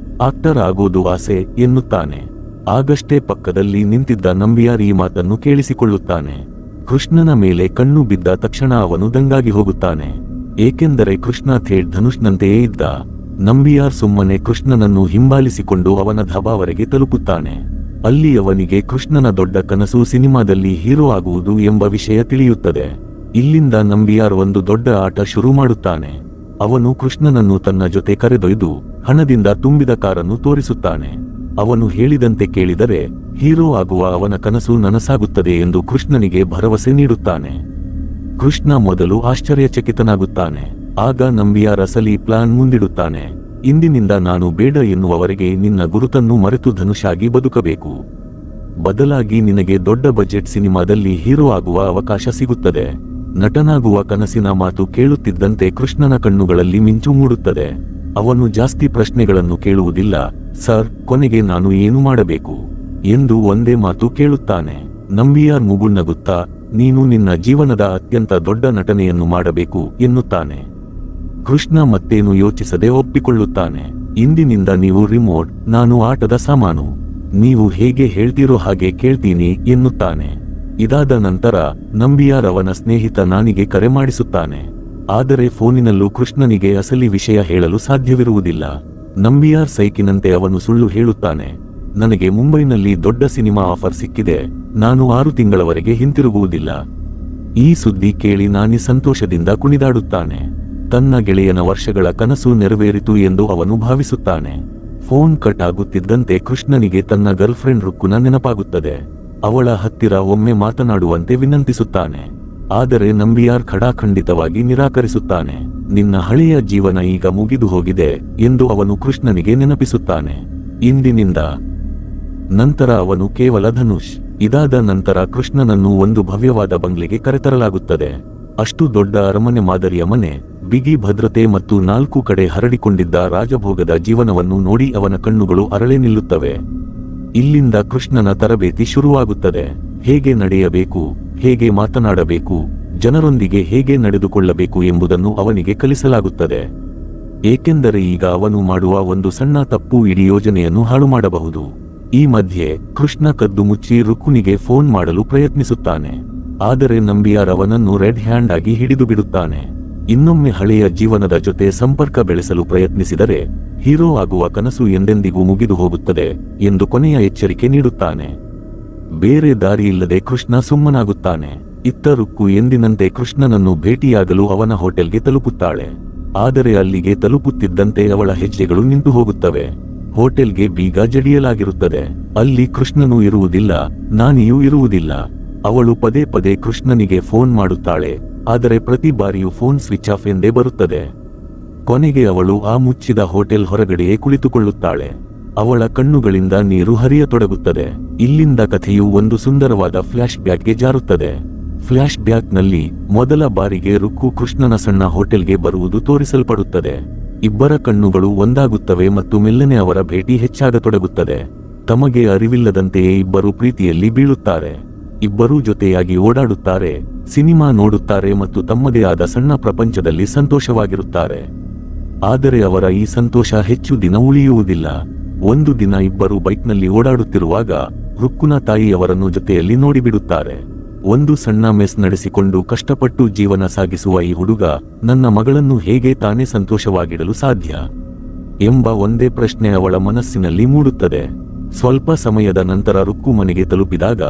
ಆಕ್ಟರ್ ಆಗೋದು ಆಸೆ ಎನ್ನುತ್ತಾನೆ. ಆಗಷ್ಟೇ ಪಕ್ಕದಲ್ಲಿ ನಿಂತಿದ್ದ ನಂಬಿಯಾರ್ ಈ ಮಾತನ್ನು ಕೇಳಿಸಿಕೊಳ್ಳುತ್ತಾನೆ. ಕೃಷ್ಣನ ಮೇಲೆ ಕಣ್ಣು ಬಿದ್ದ ತಕ್ಷಣ ಅವನು ದಂಗಾಗಿ ಹೋಗುತ್ತಾನೆ. ಏಕೆಂದರೆ ಕೃಷ್ಣ ಥೇಟ್ ಧನುಷ್ನಂತೆಯೇ ಇದ್ದ. ನಂಬಿಯಾರ್ ಸುಮ್ಮನೆ ಕೃಷ್ಣನನ್ನು ಹಿಂಬಾಲಿಸಿಕೊಂಡು ಅವನ ಧಾಬಾವರೆಗೆ ತಲುಪುತ್ತಾನೆ. ಅಲ್ಲಿ ಅವನಿಗೆ ಕೃಷ್ಣನ ದೊಡ್ಡ ಕನಸು ಸಿನಿಮಾದಲ್ಲಿ ಹೀರೋ ಆಗುವುದು ಎಂಬ ವಿಷಯ ತಿಳಿಯುತ್ತದೆ. ಇಲ್ಲಿಂದ ನಂಬಿಯಾರ್ ಒಂದು ದೊಡ್ಡ ಆಟ ಶುರು ಮಾಡುತ್ತಾನೆ. ಅವನು ಕೃಷ್ಣನನ್ನು ತನ್ನ ಜೊತೆ ಕರೆದೊಯ್ದು ಹಣದಿಂದ ತುಂಬಿದ ಕಾರನ್ನು ತೋರಿಸುತ್ತಾನೆ. ಅವನು ಹೇಳಿದಂತೆ ಕೇಳಿದರೆ ಹೀರೋ ಆಗುವ ಅವನ ಕನಸು ನನಸಾಗುತ್ತದೆ ಎಂದು ಕೃಷ್ಣನಿಗೆ ಭರವಸೆ ನೀಡುತ್ತಾನೆ. ಕೃಷ್ಣ ಮೊದಲು ಆಶ್ಚರ್ಯಚಕಿತನಾಗುತ್ತಾನೆ. ಆಗ ನಂಬಿಯಾರ್ ಅಸಲಿ ಪ್ಲಾನ್ ಮುಂದಿಡುತ್ತಾನೆ. ಇಂದಿನಿಂದ ನಾನು ಬೇಡ ಎನ್ನುವವರೆಗೆ ನಿನ್ನ ಗುರುತನ್ನು ಮರೆತು ಧನುಷಾಗಿ ಬದುಕಬೇಕು. ಬದಲಾಗಿ ನಿನಗೆ ದೊಡ್ಡ ಬಜೆಟ್ ಸಿನಿಮಾದಲ್ಲಿ ಹೀರೋ ಆಗುವ ಅವಕಾಶ ಸಿಗುತ್ತದೆ. ನಟನಾಗುವ ಕನಸಿನ ಮಾತು ಕೇಳುತ್ತಿದ್ದಂತೆ ಕೃಷ್ಣನ ಕಣ್ಣುಗಳಲ್ಲಿ ಮಿಂಚು ಮೂಡುತ್ತದೆ. ಅವನು ಜಾಸ್ತಿ ಪ್ರಶ್ನೆಗಳನ್ನು ಕೇಳುವುದಿಲ್ಲ. ಸರ್, ಕೊನೆಗೆ ನಾನು ಏನು ಮಾಡಬೇಕು ಎಂದು ಒಂದೇ ಮಾತು ಕೇಳುತ್ತಾನೆ. ನಂಬಿಯಾರ್ ಮುಗುಳ್ನಗುತ್ತಾ, ನೀನು ನಿನ್ನ ಜೀವನದ ಅತ್ಯಂತ ದೊಡ್ಡ ನಟನೆಯನ್ನು ಮಾಡಬೇಕು ಎನ್ನುತ್ತಾನೆ. ಕೃಷ್ಣ ಮತ್ತೇನು ಯೋಚಿಸದೆ ಒಪ್ಪಿಕೊಳ್ಳುತ್ತಾನೆ. ಇಂದಿನಿಂದ ನೀವು ರಿಮೋಟ್, ನಾನು ಆಟದ ಸಾಮಾನು. ನೀವು ಹೇಗೆ ಹೇಳ್ತೀರೋ ಹಾಗೆ ಕೇಳ್ತೀನಿ ಎನ್ನುತ್ತಾನೆ. ಇದಾದ ನಂತರ ನಂಬಿಯಾರ್ ಅವನ ಸ್ನೇಹಿತ ನಾನಿಗೆ ಕರೆ ಮಾಡಿಸುತ್ತಾನೆ. ಆದರೆ ಫೋನಿನಲ್ಲೂ ಕೃಷ್ಣನಿಗೆ ಅಸಲಿ ವಿಷಯ ಹೇಳಲು ಸಾಧ್ಯವಿರುವುದಿಲ್ಲ. ನಂಬಿಯಾರ್ ಸೈಕಿನಂತೆ ಅವನು ಸುಳ್ಳು ಹೇಳುತ್ತಾನೆ. ನನಗೆ ಮುಂಬೈನಲ್ಲಿ ದೊಡ್ಡ ಸಿನಿಮಾ ಆಫರ್ ಸಿಕ್ಕಿದೆ, ನಾನು 6 ತಿಂಗಳವರೆಗೆ ಹಿಂತಿರುಗುವುದಿಲ್ಲ. ಈ ಸುದ್ದಿ ಕೇಳಿ ನಾನಿ ಸಂತೋಷದಿಂದ ಕುಣಿದಾಡುತ್ತಾನೆ. ತನ್ನ ಗೆಳೆಯನ ವರ್ಷಗಳ ಕನಸು ನೆರವೇರಿತು ಎಂದು ಅವನು ಭಾವಿಸುತ್ತಾನೆ. ಫೋನ್ ಕಟ್ ಆಗುತ್ತಿದ್ದಂತೆ ಕೃಷ್ಣನಿಗೆ ತನ್ನ ಗರ್ಲ್ಫ್ರೆಂಡ್ ರುಕ್ಕುನ ನೆನಪಾಗುತ್ತದೆ. ಅವಳ ಹತ್ತಿರ ಒಮ್ಮೆ ಮಾತನಾಡುವಂತೆ ವಿನಂತಿಸುತ್ತಾನೆ. ಆದರೆ ನಂಬಿಯಾರ್ ಖಡಾಖಂಡಿತವಾಗಿ ನಿರಾಕರಿಸುತ್ತಾನೆ. ನಿನ್ನ ಹಳೆಯ ಜೀವನ ಈಗ ಮುಗಿದು ಹೋಗಿದೆ ಎಂದು ಅವನು ಕೃಷ್ಣನಿಗೆ ನೆನಪಿಸುತ್ತಾನೆ. ಇಂದಿನಿಂದ ನಂತರ ಅವನು ಕೇವಲ ಧನುಷ್. ಇದಾದ ನಂತರ ಕೃಷ್ಣನನ್ನು ಒಂದು ಭವ್ಯವಾದ ಬಂಗ್ಲೆಗೆ ಕರೆತರಲಾಗುತ್ತದೆ. ಅಷ್ಟು ದೊಡ್ಡ ಅರಮನೆ ಮಾದರಿಯ ಮನೆ, ಬಿಗಿ ಭದ್ರತೆ ಮತ್ತು 4 ಕಡೆ ಹರಡಿಕೊಂಡಿದ್ದ ರಾಜಭೋಗದ ಜೀವನವನ್ನು ನೋಡಿ ಅವನ ಕಣ್ಣುಗಳು ಅರಳೆ ನಿಲ್ಲುತ್ತವೆ. ಇಲ್ಲಿಂದ ಕೃಷ್ಣನ ತರಬೇತಿ ಶುರುವಾಗುತ್ತದೆ. ಹೇಗೆ ನಡೆಯಬೇಕು, ಹೇಗೆ ಮಾತನಾಡಬೇಕು, ಜನರೊಂದಿಗೆ ಹೇಗೆ ನಡೆದುಕೊಳ್ಳಬೇಕು ಎಂಬುದನ್ನು ಅವನಿಗೆ ಕಲಿಸಲಾಗುತ್ತದೆ. ಏಕೆಂದರೆ ಈಗ ಅವನು ಮಾಡುವ ಒಂದು ಸಣ್ಣ ತಪ್ಪು ಇಡೀ ಯೋಜನೆಯನ್ನು ಹಾಳು ಮಾಡಬಹುದು. ಈ ಮಧ್ಯೆ ಕೃಷ್ಣ ಕದ್ದು ಮುಚ್ಚಿ ರುಕ್ಕುನಿಗೆ ಫೋನ್ ಮಾಡಲು ಪ್ರಯತ್ನಿಸುತ್ತಾನೆ. ಆದರೆ ನಂಬಿಯಾರ್ ಅವನನ್ನು ರೆಡ್ ಹ್ಯಾಂಡ್ ಆಗಿ ಹಿಡಿದು ಬಿಡುತ್ತಾನೆ. ಇನ್ನೊಮ್ಮೆ ಹಳೆಯ ಜೀವನದ ಜೊತೆ ಸಂಪರ್ಕ ಬೆಳೆಸಲು ಪ್ರಯತ್ನಿಸಿದರೆ ಹೀರೋ ಆಗುವ ಕನಸು ಎಂದೆಂದಿಗೂ ಮುಗಿದು ಹೋಗುತ್ತದೆ ಎಂದು ಕೊನೆಯ ಎಚ್ಚರಿಕೆ ನೀಡುತ್ತಾನೆ. ಬೇರೆ ದಾರಿಯಿಲ್ಲದೆ ಕೃಷ್ಣ ಸುಮ್ಮನಾಗುತ್ತಾನೆ. ಇತ್ತ ರುಕ್ಕು ಎಂದಿನಂತೆ ಕೃಷ್ಣನನ್ನು ಭೇಟಿಯಾಗಲು ಅವನ ಹೋಟೆಲ್ಗೆ ತಲುಪುತ್ತಾಳೆ. ಆದರೆ ಅಲ್ಲಿಗೆ ತಲುಪುತ್ತಿದ್ದಂತೆ ಅವಳ ಹೆಜ್ಜೆಗಳು ನಿಂತು ಹೋಗುತ್ತವೆ. ಹೋಟೆಲ್ಗೆ ಬೀಗ ಜಡಿಯಲಾಗಿರುತ್ತದೆ. ಅಲ್ಲಿ ಕೃಷ್ಣನೂ ಇರುವುದಿಲ್ಲ, ನಾನಿಯೂ ಇರುವುದಿಲ್ಲ. ಅವಳು ಪದೇ ಪದೇ ಕೃಷ್ಣನಿಗೆ ಫೋನ್ ಮಾಡುತ್ತಾಳೆ. ಆದರೆ ಪ್ರತಿ ಬಾರಿಯೂ ಫೋನ್ ಸ್ವಿಚ್ ಆಫ್ ಎಂದೇ ಬರುತ್ತದೆ. ಕೊನೆಗೆ ಅವಳು ಆ ಮುಚ್ಚಿದ ಹೋಟೆಲ್ ಹೊರಗಡೆಯೇ ಕುಳಿತುಕೊಳ್ಳುತ್ತಾಳೆ. ಅವಳ ಕಣ್ಣುಗಳಿಂದ ನೀರು ಹರಿಯತೊಡಗುತ್ತದೆ. ಇಲ್ಲಿಂದ ಕಥೆಯು ಒಂದು ಸುಂದರವಾದ ಫ್ಲಾಶ್ ಬ್ಯಾಕ್ಗೆ ಜಾರುತ್ತದೆ. ಫ್ಲಾಶ್ ಬ್ಯಾಕ್ನಲ್ಲಿ ಮೊದಲ ಬಾರಿಗೆ ರುಕ್ಕು ಕೃಷ್ಣನ ಸಣ್ಣ ಹೋಟೆಲ್ಗೆ ಬರುವುದು ತೋರಿಸಲ್ಪಡುತ್ತದೆ. ಇಬ್ಬರ ಕಣ್ಣುಗಳು ಒಂದಾಗುತ್ತವೆ ಮತ್ತು ಮೆಲ್ಲನೆ ಅವರ ಭೇಟಿ ಹೆಚ್ಚಾಗತೊಡಗುತ್ತದೆ. ತಮಗೆ ಅರಿವಿಲ್ಲದಂತೆಯೇ ಇಬ್ಬರು ಪ್ರೀತಿಯಲ್ಲಿ ಬೀಳುತ್ತಾರೆ. ಇಬ್ಬರೂ ಜೊತೆಯಾಗಿ ಓಡಾಡುತ್ತಾರೆ, ಸಿನಿಮಾ ನೋಡುತ್ತಾರೆ ಮತ್ತು ತಮ್ಮದೇ ಆದ ಸಣ್ಣ ಪ್ರಪಂಚದಲ್ಲಿ ಸಂತೋಷವಾಗಿರುತ್ತಾರೆ. ಆದರೆ ಅವರ ಈ ಸಂತೋಷ ಹೆಚ್ಚು ದಿನ ಉಳಿಯುವುದಿಲ್ಲ. ಒಂದು ದಿನ ಇಬ್ಬರು ಬೈಕ್ನಲ್ಲಿ ಓಡಾಡುತ್ತಿರುವಾಗ ರುಕ್ಕುನ ತಾಯಿ ಅವರನ್ನು ಜೊತೆಯಲ್ಲಿ ನೋಡಿಬಿಡುತ್ತಾರೆ. ಒಂದು ಸಣ್ಣ ಮೆಸ್ ನಡೆಸಿಕೊಂಡು ಕಷ್ಟಪಟ್ಟು ಜೀವನ ಸಾಗಿಸುವ ಈ ಹುಡುಗ ನನ್ನ ಮಗಳನ್ನು ಹೇಗೆ ತಾನೇ ಸಂತೋಷವಾಗಿಡಲು ಸಾಧ್ಯ ಎಂಬ ಒಂದೇ ಪ್ರಶ್ನೆ ಅವಳ ಮನಸ್ಸಿನಲ್ಲಿ ಮೂಡುತ್ತದೆ. ಸ್ವಲ್ಪ ಸಮಯದ ನಂತರ ರುಕ್ಕು ಮನೆಗೆ ತಲುಪಿದಾಗ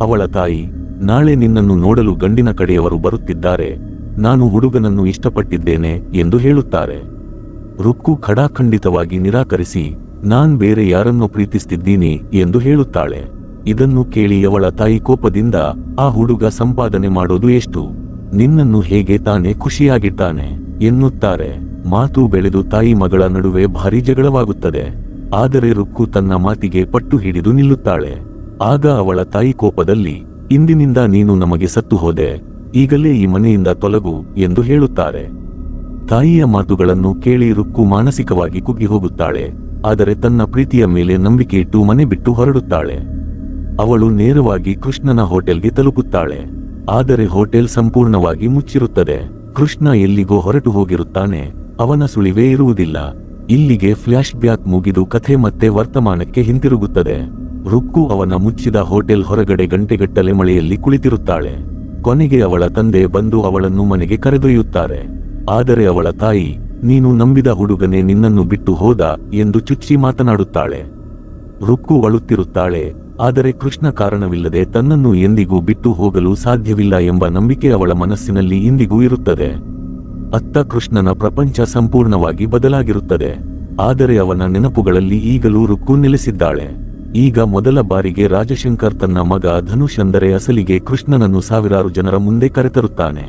ಅವಳ ತಾಯಿ, ನಾಳೆ ನಿನ್ನನ್ನು ನೋಡಲು ಗಂಡಿನ ಕಡೆಯವರು ಬರುತ್ತಿದ್ದಾರೆ, ನಾನು ಹುಡುಗನನ್ನು ಇಷ್ಟಪಟ್ಟಿದ್ದೇನೆ ಎಂದು ಹೇಳುತ್ತಾರೆ. ರುಕ್ಕು ಖಡಾಖಂಡಿತವಾಗಿ ನಿರಾಕರಿಸಿ, ನಾನ್ ಬೇರೆ ಯಾರನ್ನೋ ಪ್ರೀತಿಸ್ತಿದ್ದೀನಿ ಎಂದು ಹೇಳುತ್ತಾಳೆ. ಇದನ್ನು ಕೇಳಿ ಅವಳ ತಾಯಿ ಕೋಪದಿಂದ, ಆ ಹುಡುಗ ಸಂಪಾದನೆ ಮಾಡೋದು ಎಷ್ಟು, ನಿನ್ನನ್ನು ಹೇಗೆ ತಾನೇ ಖುಷಿಯಾಗಿದ್ದಾನೆ ಎನ್ನುತ್ತಾರೆ. ಮಾತು ಬೆಳೆದು ತಾಯಿ ಮಗಳ ನಡುವೆ ಭಾರಿ ಜಗಳವಾಗುತ್ತದೆ. ಆದರೆ ರುಕ್ಕು ತನ್ನ ಮಾತಿಗೆ ಪಟ್ಟು ಹಿಡಿದು ನಿಲ್ಲುತ್ತಾಳೆ. ಆಗ ಅವಳ ತಾಯಿ ಕೋಪದಲ್ಲಿ, ಇಂದಿನಿಂದ ನೀನು ನಮಗೆ ಸತ್ತು ಹೋದೆ, ಈಗಲೇ ಈ ಮನೆಯಿಂದ ತೊಲಗು ಎಂದು ಹೇಳುತ್ತಾರೆ. ತಾಯಿಯ ಮಾತುಗಳನ್ನು ಕೇಳಿ ರುಕ್ಕು ಮಾನಸಿಕವಾಗಿ ಕುಗ್ಗಿ ಹೋಗುತ್ತಾಳೆ. ಆದರೆ ತನ್ನ ಪ್ರೀತಿಯ ಮೇಲೆ ನಂಬಿಕೆ ಇಟ್ಟು ಮನೆ ಬಿಟ್ಟು ಹೊರಡುತ್ತಾಳೆ. ಅವಳು ನೇರವಾಗಿ ಕೃಷ್ಣನ ಹೋಟೆಲ್ಗೆ ತಲುಪುತ್ತಾಳೆ. ಆದರೆ ಹೋಟೆಲ್ ಸಂಪೂರ್ಣವಾಗಿ ಮುಚ್ಚಿರುತ್ತದೆ. ಕೃಷ್ಣ ಎಲ್ಲಿಗೋ ಹೊರಟು ಹೋಗಿರುತ್ತಾನೆ. ಅವನ ಸುಳಿವೇ ಇರುವುದಿಲ್ಲ. ಇಲ್ಲಿಗೆ ಫ್ಲಾಶ್ ಬ್ಯಾಕ್ ಮುಗಿದು ಕಥೆ ಮತ್ತೆ ವರ್ತಮಾನಕ್ಕೆ ಹಿಂತಿರುಗುತ್ತದೆ. ರುಕ್ಕು ಅವನ ಮುಚ್ಚಿದ ಹೋಟೆಲ್ ಹೊರಗಡೆ ಗಂಟೆಗಟ್ಟಲೆ ಮಳೆಯಲ್ಲಿ ಕುಳಿತಿರುತ್ತಾಳೆ. ಕೊನೆಗೆ ಅವಳ ತಂದೆ ಬಂದು ಅವಳನ್ನು ಮನೆಗೆ ಕರೆದೊಯ್ಯುತ್ತಾರೆ. ಆದರೆ ಅವಳ ತಾಯಿ, ನೀನು ನಂಬಿದ ಹುಡುಗನೇ ನಿನ್ನನ್ನು ಬಿಟ್ಟು ಹೋದ ಎಂದು ಚುಚ್ಚಿ ಮಾತನಾಡುತ್ತಾಳೆ. ರುಕ್ಕು ಅಳುತ್ತಿರುತ್ತಾಳೆ. ಆದರೆ ಕೃಷ್ಣ ಕಾರಣವಿಲ್ಲದೆ ತನ್ನನ್ನು ಎಂದಿಗೂ ಬಿಟ್ಟು ಹೋಗಲು ಸಾಧ್ಯವಿಲ್ಲ ಎಂಬ ನಂಬಿಕೆ ಅವಳ ಮನಸ್ಸಿನಲ್ಲಿ ಇಂದಿಗೂ ಇರುತ್ತದೆ. ಅತ್ತ ಕೃಷ್ಣನ ಪ್ರಪಂಚ ಸಂಪೂರ್ಣವಾಗಿ ಬದಲಾಗಿರುತ್ತದೆ. ಆದರೆ ಅವನ ನೆನಪುಗಳಲ್ಲಿ ಈಗಲೂ ರುಕ್ಕು ನೆಲೆಸಿದ್ದಾಳೆ. ಈಗ ಮೊದಲ ಬಾರಿಗೆ ರಾಜಶಂಕರ್ ತನ್ನ ಮಗ ಧನುಷ್ ಅಂದರೆ ಅಸಲಿಗೆ ಕೃಷ್ಣನನ್ನು ಸಾವಿರಾರು ಜನರ ಮುಂದೆ ಕರೆತರುತ್ತಾನೆ.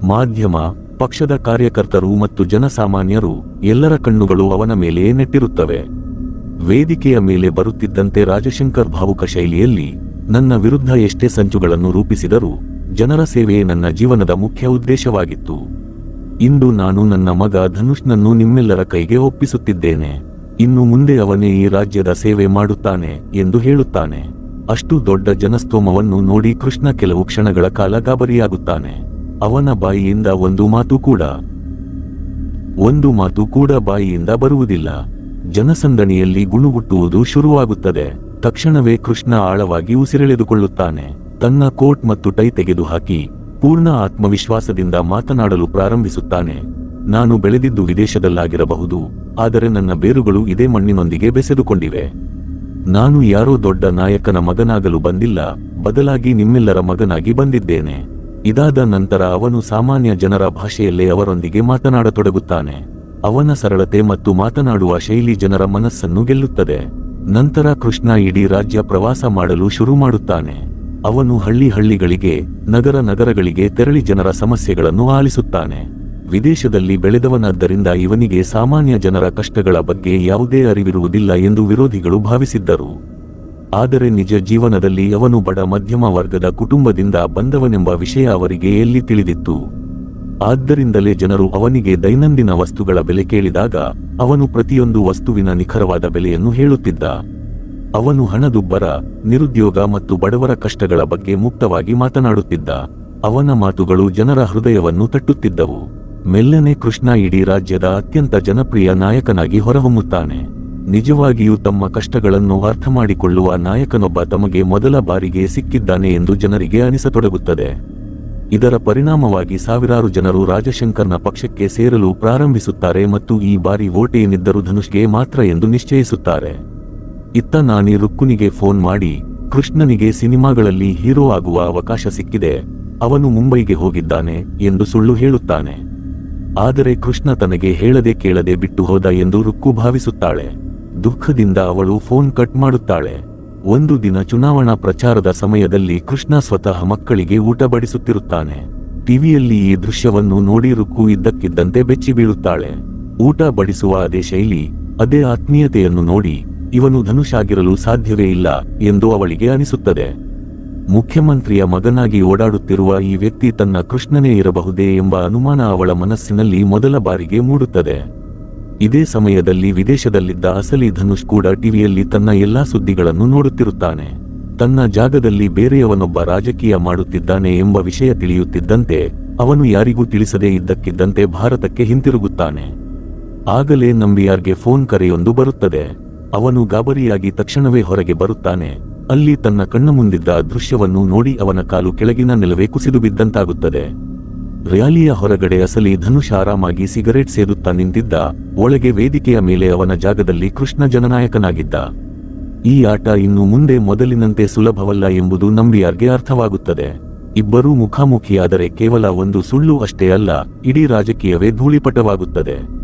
ಮಾಧ್ಯಮ, ಪಕ್ಷದ ಕಾರ್ಯಕರ್ತರು ಮತ್ತು ಜನಸಾಮಾನ್ಯರು ಎಲ್ಲರ ಕಣ್ಣುಗಳು ಅವನ ಮೇಲೆಯೇ ನೆಟ್ಟಿರುತ್ತವೆ. ವೇದಿಕೆಯ ಮೇಲೆ ಬರುತ್ತಿದ್ದಂತೆ ರಾಜಶಂಕರ್ ಭಾವುಕ ಶೈಲಿಯಲ್ಲಿ, ನನ್ನ ವಿರುದ್ಧ ಎಷ್ಟೇ ಸಂಚುಗಳನ್ನು ರೂಪಿಸಿದರೂ ಜನರ ಸೇವೆಯೇ ನನ್ನ ಜೀವನದ ಮುಖ್ಯ ಉದ್ದೇಶವಾಗಿತ್ತು. ಇಂದು ನಾನು ನನ್ನ ಮಗ ಧನುಷ್ನನ್ನು ನಿಮ್ಮೆಲ್ಲರ ಕೈಗೆ ಒಪ್ಪಿಸುತ್ತಿದ್ದೇನೆ. ಇನ್ನು ಮುಂದೆ ಅವನೇ ಈ ರಾಜ್ಯದ ಸೇವೆ ಮಾಡುತ್ತಾನೆ ಎಂದು ಹೇಳುತ್ತಾನೆ. ಅಷ್ಟು ದೊಡ್ಡ ಜನಸ್ತೋಮವನ್ನು ನೋಡಿ ಕೃಷ್ಣ ಕೆಲವು ಕ್ಷಣಗಳ ಕಾಲ ಗಾಬರಿಯಾಗುತ್ತಾನೆ. ಅವನ ಬಾಯಿಯಿಂದ ಒಂದು ಮಾತು ಕೂಡ ಬಾಯಿಯಿಂದ ಬರುವುದಿಲ್ಲ. ಜನಸಂದಣಿಯಲ್ಲಿ ಗುಣುಗುಟ್ಟುವುದು ಶುರುವಾಗುತ್ತದೆ. ತಕ್ಷಣವೇ ಕೃಷ್ಣ ಆಳವಾಗಿ ಉಸಿರೆಳೆದುಕೊಳ್ಳುತ್ತಾನೆ. ತನ್ನ ಕೋಟ್ ಮತ್ತು ಟೈ ತೆಗೆದುಹಾಕಿ ಪೂರ್ಣ ಆತ್ಮವಿಶ್ವಾಸದಿಂದ ಮಾತನಾಡಲು ಪ್ರಾರಂಭಿಸುತ್ತಾನೆ. ನಾನು ಬೆಳೆದಿದ್ದು ವಿದೇಶದಲ್ಲಾಗಿರಬಹುದು, ಆದರೆ ನನ್ನ ಬೇರುಗಳು ಇದೇ ಮಣ್ಣಿನೊಂದಿಗೆ ಬೆಸೆದುಕೊಂಡಿವೆ. ನಾನು ಯಾರೋ ದೊಡ್ಡ ನಾಯಕನ ಮಗನಾಗಲು ಬಂದಿಲ್ಲ, ಬದಲಾಗಿ ನಿಮ್ಮೆಲ್ಲರ ಮಗನಾಗಿ ಬಂದಿದ್ದೇನೆ. ಇದಾದ ನಂತರ ಅವನು ಸಾಮಾನ್ಯ ಜನರ ಭಾಷೆಯಲ್ಲೇ ಅವರೊಂದಿಗೆ ಮಾತನಾಡತೊಡಗುತ್ತಾನೆ. ಅವನ ಸರಳತೆ ಮತ್ತು ಮಾತನಾಡುವ ಶೈಲಿ ಜನರ ಮನಸ್ಸನ್ನು ಗೆಲ್ಲುತ್ತದೆ. ನಂತರ ಕೃಷ್ಣ ಇಡೀ ರಾಜ್ಯ ಪ್ರವಾಸ ಮಾಡಲು ಶುರು ಮಾಡುತ್ತಾನೆ. ಅವನು ಹಳ್ಳಿಗಳಿಗೆ, ನಗರಗಳಿಗೆ ತೆರಳಿ ಜನರ ಸಮಸ್ಯೆಗಳನ್ನು ಆಲಿಸುತ್ತಾನೆ. ವಿದೇಶದಲ್ಲಿ ಬೆಳೆದವನಾದ್ದರಿಂದ ಇವನಿಗೆ ಸಾಮಾನ್ಯ ಜನರ ಕಷ್ಟಗಳ ಬಗ್ಗೆ ಯಾವುದೇ ಅರಿವಿರುವುದಿಲ್ಲ ಎಂದು ವಿರೋಧಿಗಳು ಭಾವಿಸಿದ್ದರು. ಆದರೆ ನಿಜ ಜೀವನದಲ್ಲಿ ಅವನು ಬಡ ಮಧ್ಯಮ ವರ್ಗದ ಕುಟುಂಬದಿಂದ ಬಂದವನೆಂಬ ವಿಷಯ ಅವರಿಗೆ ಎಲ್ಲಿ ತಿಳಿದಿತ್ತು. ಆದ್ದರಿಂದಲೇ ಜನರು ಅವನಿಗೆ ದೈನಂದಿನ ವಸ್ತುಗಳ ಬೆಲೆ ಕೇಳಿದಾಗ ಅವನು ಪ್ರತಿಯೊಂದು ವಸ್ತುವಿನ ನಿಖರವಾದ ಬೆಲೆಯನ್ನು ಹೇಳುತ್ತಿದ್ದ. ಅವನು ಹಣದುಬ್ಬರ, ನಿರುದ್ಯೋಗ ಮತ್ತು ಬಡವರ ಕಷ್ಟಗಳ ಬಗ್ಗೆ ಮುಕ್ತವಾಗಿ ಮಾತನಾಡುತ್ತಿದ್ದ. ಅವನ ಮಾತುಗಳು ಜನರ ಹೃದಯವನ್ನು ತಟ್ಟುತ್ತಿದ್ದವು. ಮೆಲ್ಲನೆ ಕೃಷ್ಣ ಇಡೀ ರಾಜ್ಯದ ಅತ್ಯಂತ ಜನಪ್ರಿಯ ನಾಯಕನಾಗಿ ಹೊರಹೊಮ್ಮುತ್ತಾನೆ. ನಿಜವಾಗಿಯೂ ತಮ್ಮ ಕಷ್ಟಗಳನ್ನು ಅರ್ಥಮಾಡಿಕೊಳ್ಳುವ ನಾಯಕನೊಬ್ಬ ತಮಗೆ ಮೊದಲ ಬಾರಿಗೆ ಸಿಕ್ಕಿದ್ದಾನೆ ಎಂದು ಜನರಿಗೆ ಅನಿಸತೊಡಗುತ್ತದೆ. ಇದರ ಪರಿಣಾಮವಾಗಿ ಸಾವಿರಾರು ಜನರು ರಾಜಶಂಕರ್ನ ಪಕ್ಷಕ್ಕೆ ಸೇರಲು ಪ್ರಾರಂಭಿಸುತ್ತಾರೆ ಮತ್ತು ಈ ಬಾರಿ ವೋಟ್ ಏನಿದ್ದರೂ ಧನುಷ್ಗೆ ಮಾತ್ರ ಎಂದು ನಿಶ್ಚಯಿಸುತ್ತಾರೆ. ಇತ್ತ ನಾನಿ ರುಕ್ಕುನಿಗೆ ಫೋನ್ ಮಾಡಿ, ಕೃಷ್ಣನಿಗೆ ಸಿನಿಮಾಗಳಲ್ಲಿ ಹೀರೋ ಆಗುವ ಅವಕಾಶ ಸಿಕ್ಕಿದೆ, ಅವನು ಮುಂಬೈಗೆ ಹೋಗಿದ್ದಾನೆ ಎಂದು ಸುಳ್ಳು ಹೇಳುತ್ತಾನೆ. ಆದರೆ ಕೃಷ್ಣ ತನಗೆ ಹೇಳದೆ ಕೇಳದೆ ಬಿಟ್ಟು ಹೋದ ಎಂದು ರುಕ್ಕು ಭಾವಿಸುತ್ತಾಳೆ. ದುಃಖದಿಂದ ಅವಳು ಫೋನ್ ಕಟ್ ಮಾಡುತ್ತಾಳೆ. ಒಂದು ದಿನ ಚುನಾವಣಾ ಪ್ರಚಾರದ ಸಮಯದಲ್ಲಿ ಕೃಷ್ಣ ಸ್ವತಃ ಮಕ್ಕಳಿಗೆ ಊಟ ಬಡಿಸುತ್ತಿರುತ್ತಾನೆ. ಟಿವಿಯಲ್ಲಿ ಈ ದೃಶ್ಯವನ್ನು ನೋಡಿ ರುಕ್ಕು ಇದ್ದಕ್ಕಿದ್ದಂತೆ ಬೆಚ್ಚಿ ಬೀಳುತ್ತಾಳೆ. ಊಟ ಬಡಿಸುವ ಅದೇ ಶೈಲಿ, ಅದೇ ಆತ್ಮೀಯತೆಯನ್ನು ನೋಡಿ ಇವನು ಧನುಷ್ ಆಗಿರಲು ಸಾಧ್ಯವೇ ಇಲ್ಲ ಎಂದು ಅವಳಿಗೆ ಅನಿಸುತ್ತದೆ. ಮುಖ್ಯಮಂತ್ರಿಯ ಮಗನಾಗಿ ಓಡಾಡುತ್ತಿರುವ ಈ ವ್ಯಕ್ತಿ ತನ್ನ ಕೃಷ್ಣನೇ ಇರಬಹುದೇ ಎಂಬ ಅನುಮಾನ ಅವಳ ಮನಸ್ಸಿನಲ್ಲಿ ಮೊದಲ ಬಾರಿಗೆ ಮೂಡುತ್ತದೆ. ಇದೇ ಸಮಯದಲ್ಲಿ ವಿದೇಶದಲ್ಲಿದ್ದ ಅಸಲಿ ಧನುಷ್ ಕೂಡ ಟಿವಿಯಲ್ಲಿ ತನ್ನ ಎಲ್ಲಾ ಸುದ್ದಿಗಳನ್ನು ನೋಡುತ್ತಿರುತ್ತಾನೆ. ತನ್ನ ಜಾಗದಲ್ಲಿ ಬೇರೆಯವನೊಬ್ಬ ರಾಜಕೀಯ ಮಾಡುತ್ತಿದ್ದಾನೆ ಎಂಬ ವಿಷಯ ತಿಳಿಯುತ್ತಿದ್ದಂತೆ ಅವನು ಯಾರಿಗೂ ತಿಳಿಸದೇ ಇದ್ದಕ್ಕಿದ್ದಂತೆ ಭಾರತಕ್ಕೆ ಹಿಂತಿರುಗುತ್ತಾನೆ. ಆಗಲೇ ನಂಬಿಯಾರ್ಗೆ ಫೋನ್ ಕರೆಯೊಂದು ಬರುತ್ತದೆ. ಅವನು ಗಾಬರಿಯಾಗಿ ತಕ್ಷಣವೇ ಹೊರಗೆ ಬರುತ್ತಾನೆ. ಅಲ್ಲಿ ತನ್ನ ಕಣ್ಣ ಮುಂದಿದ್ದ ದೃಶ್ಯವನ್ನು ನೋಡಿ ಅವನ ಕಾಲು ಕೆಳಗಿನ ನೆಲವೇ ಕುಸಿದು ಬಿದ್ದಂತಾಗುತ್ತದೆ. ರ್ಯಾಲಿಯ ಹೊರಗಡೆ ಅಸಲಿ ಧನುಷ್ ಆರಾಮಾಗಿ ಸಿಗರೇಟ್ ಸೇದುತ್ತಾ ನಿಂತಿದ್ದ. ಒಳಗೆ ವೇದಿಕೆಯ ಮೇಲೆ ಅವನ ಜಾಗದಲ್ಲಿ ಕೃಷ್ಣ ಜನನಾಯಕನಾಗಿದ್ದ. ಈ ಆಟ ಇನ್ನು ಮುಂದೆ ಮೊದಲಿನಂತೆ ಸುಲಭವಲ್ಲ ಎಂಬುದು ನಂಬಿಯಾರ್ಗೆ ಅರ್ಥವಾಗುತ್ತದೆ. ಇಬ್ಬರೂ ಮುಖಾಮುಖಿಯಾದರೆ ಕೇವಲ ಒಂದು ಸುಳ್ಳು ಅಷ್ಟೇ ಅಲ್ಲ, ಇಡೀ ರಾಜಕೀಯವೇ ಧೂಳಿಪಟವಾಗುತ್ತದೆ.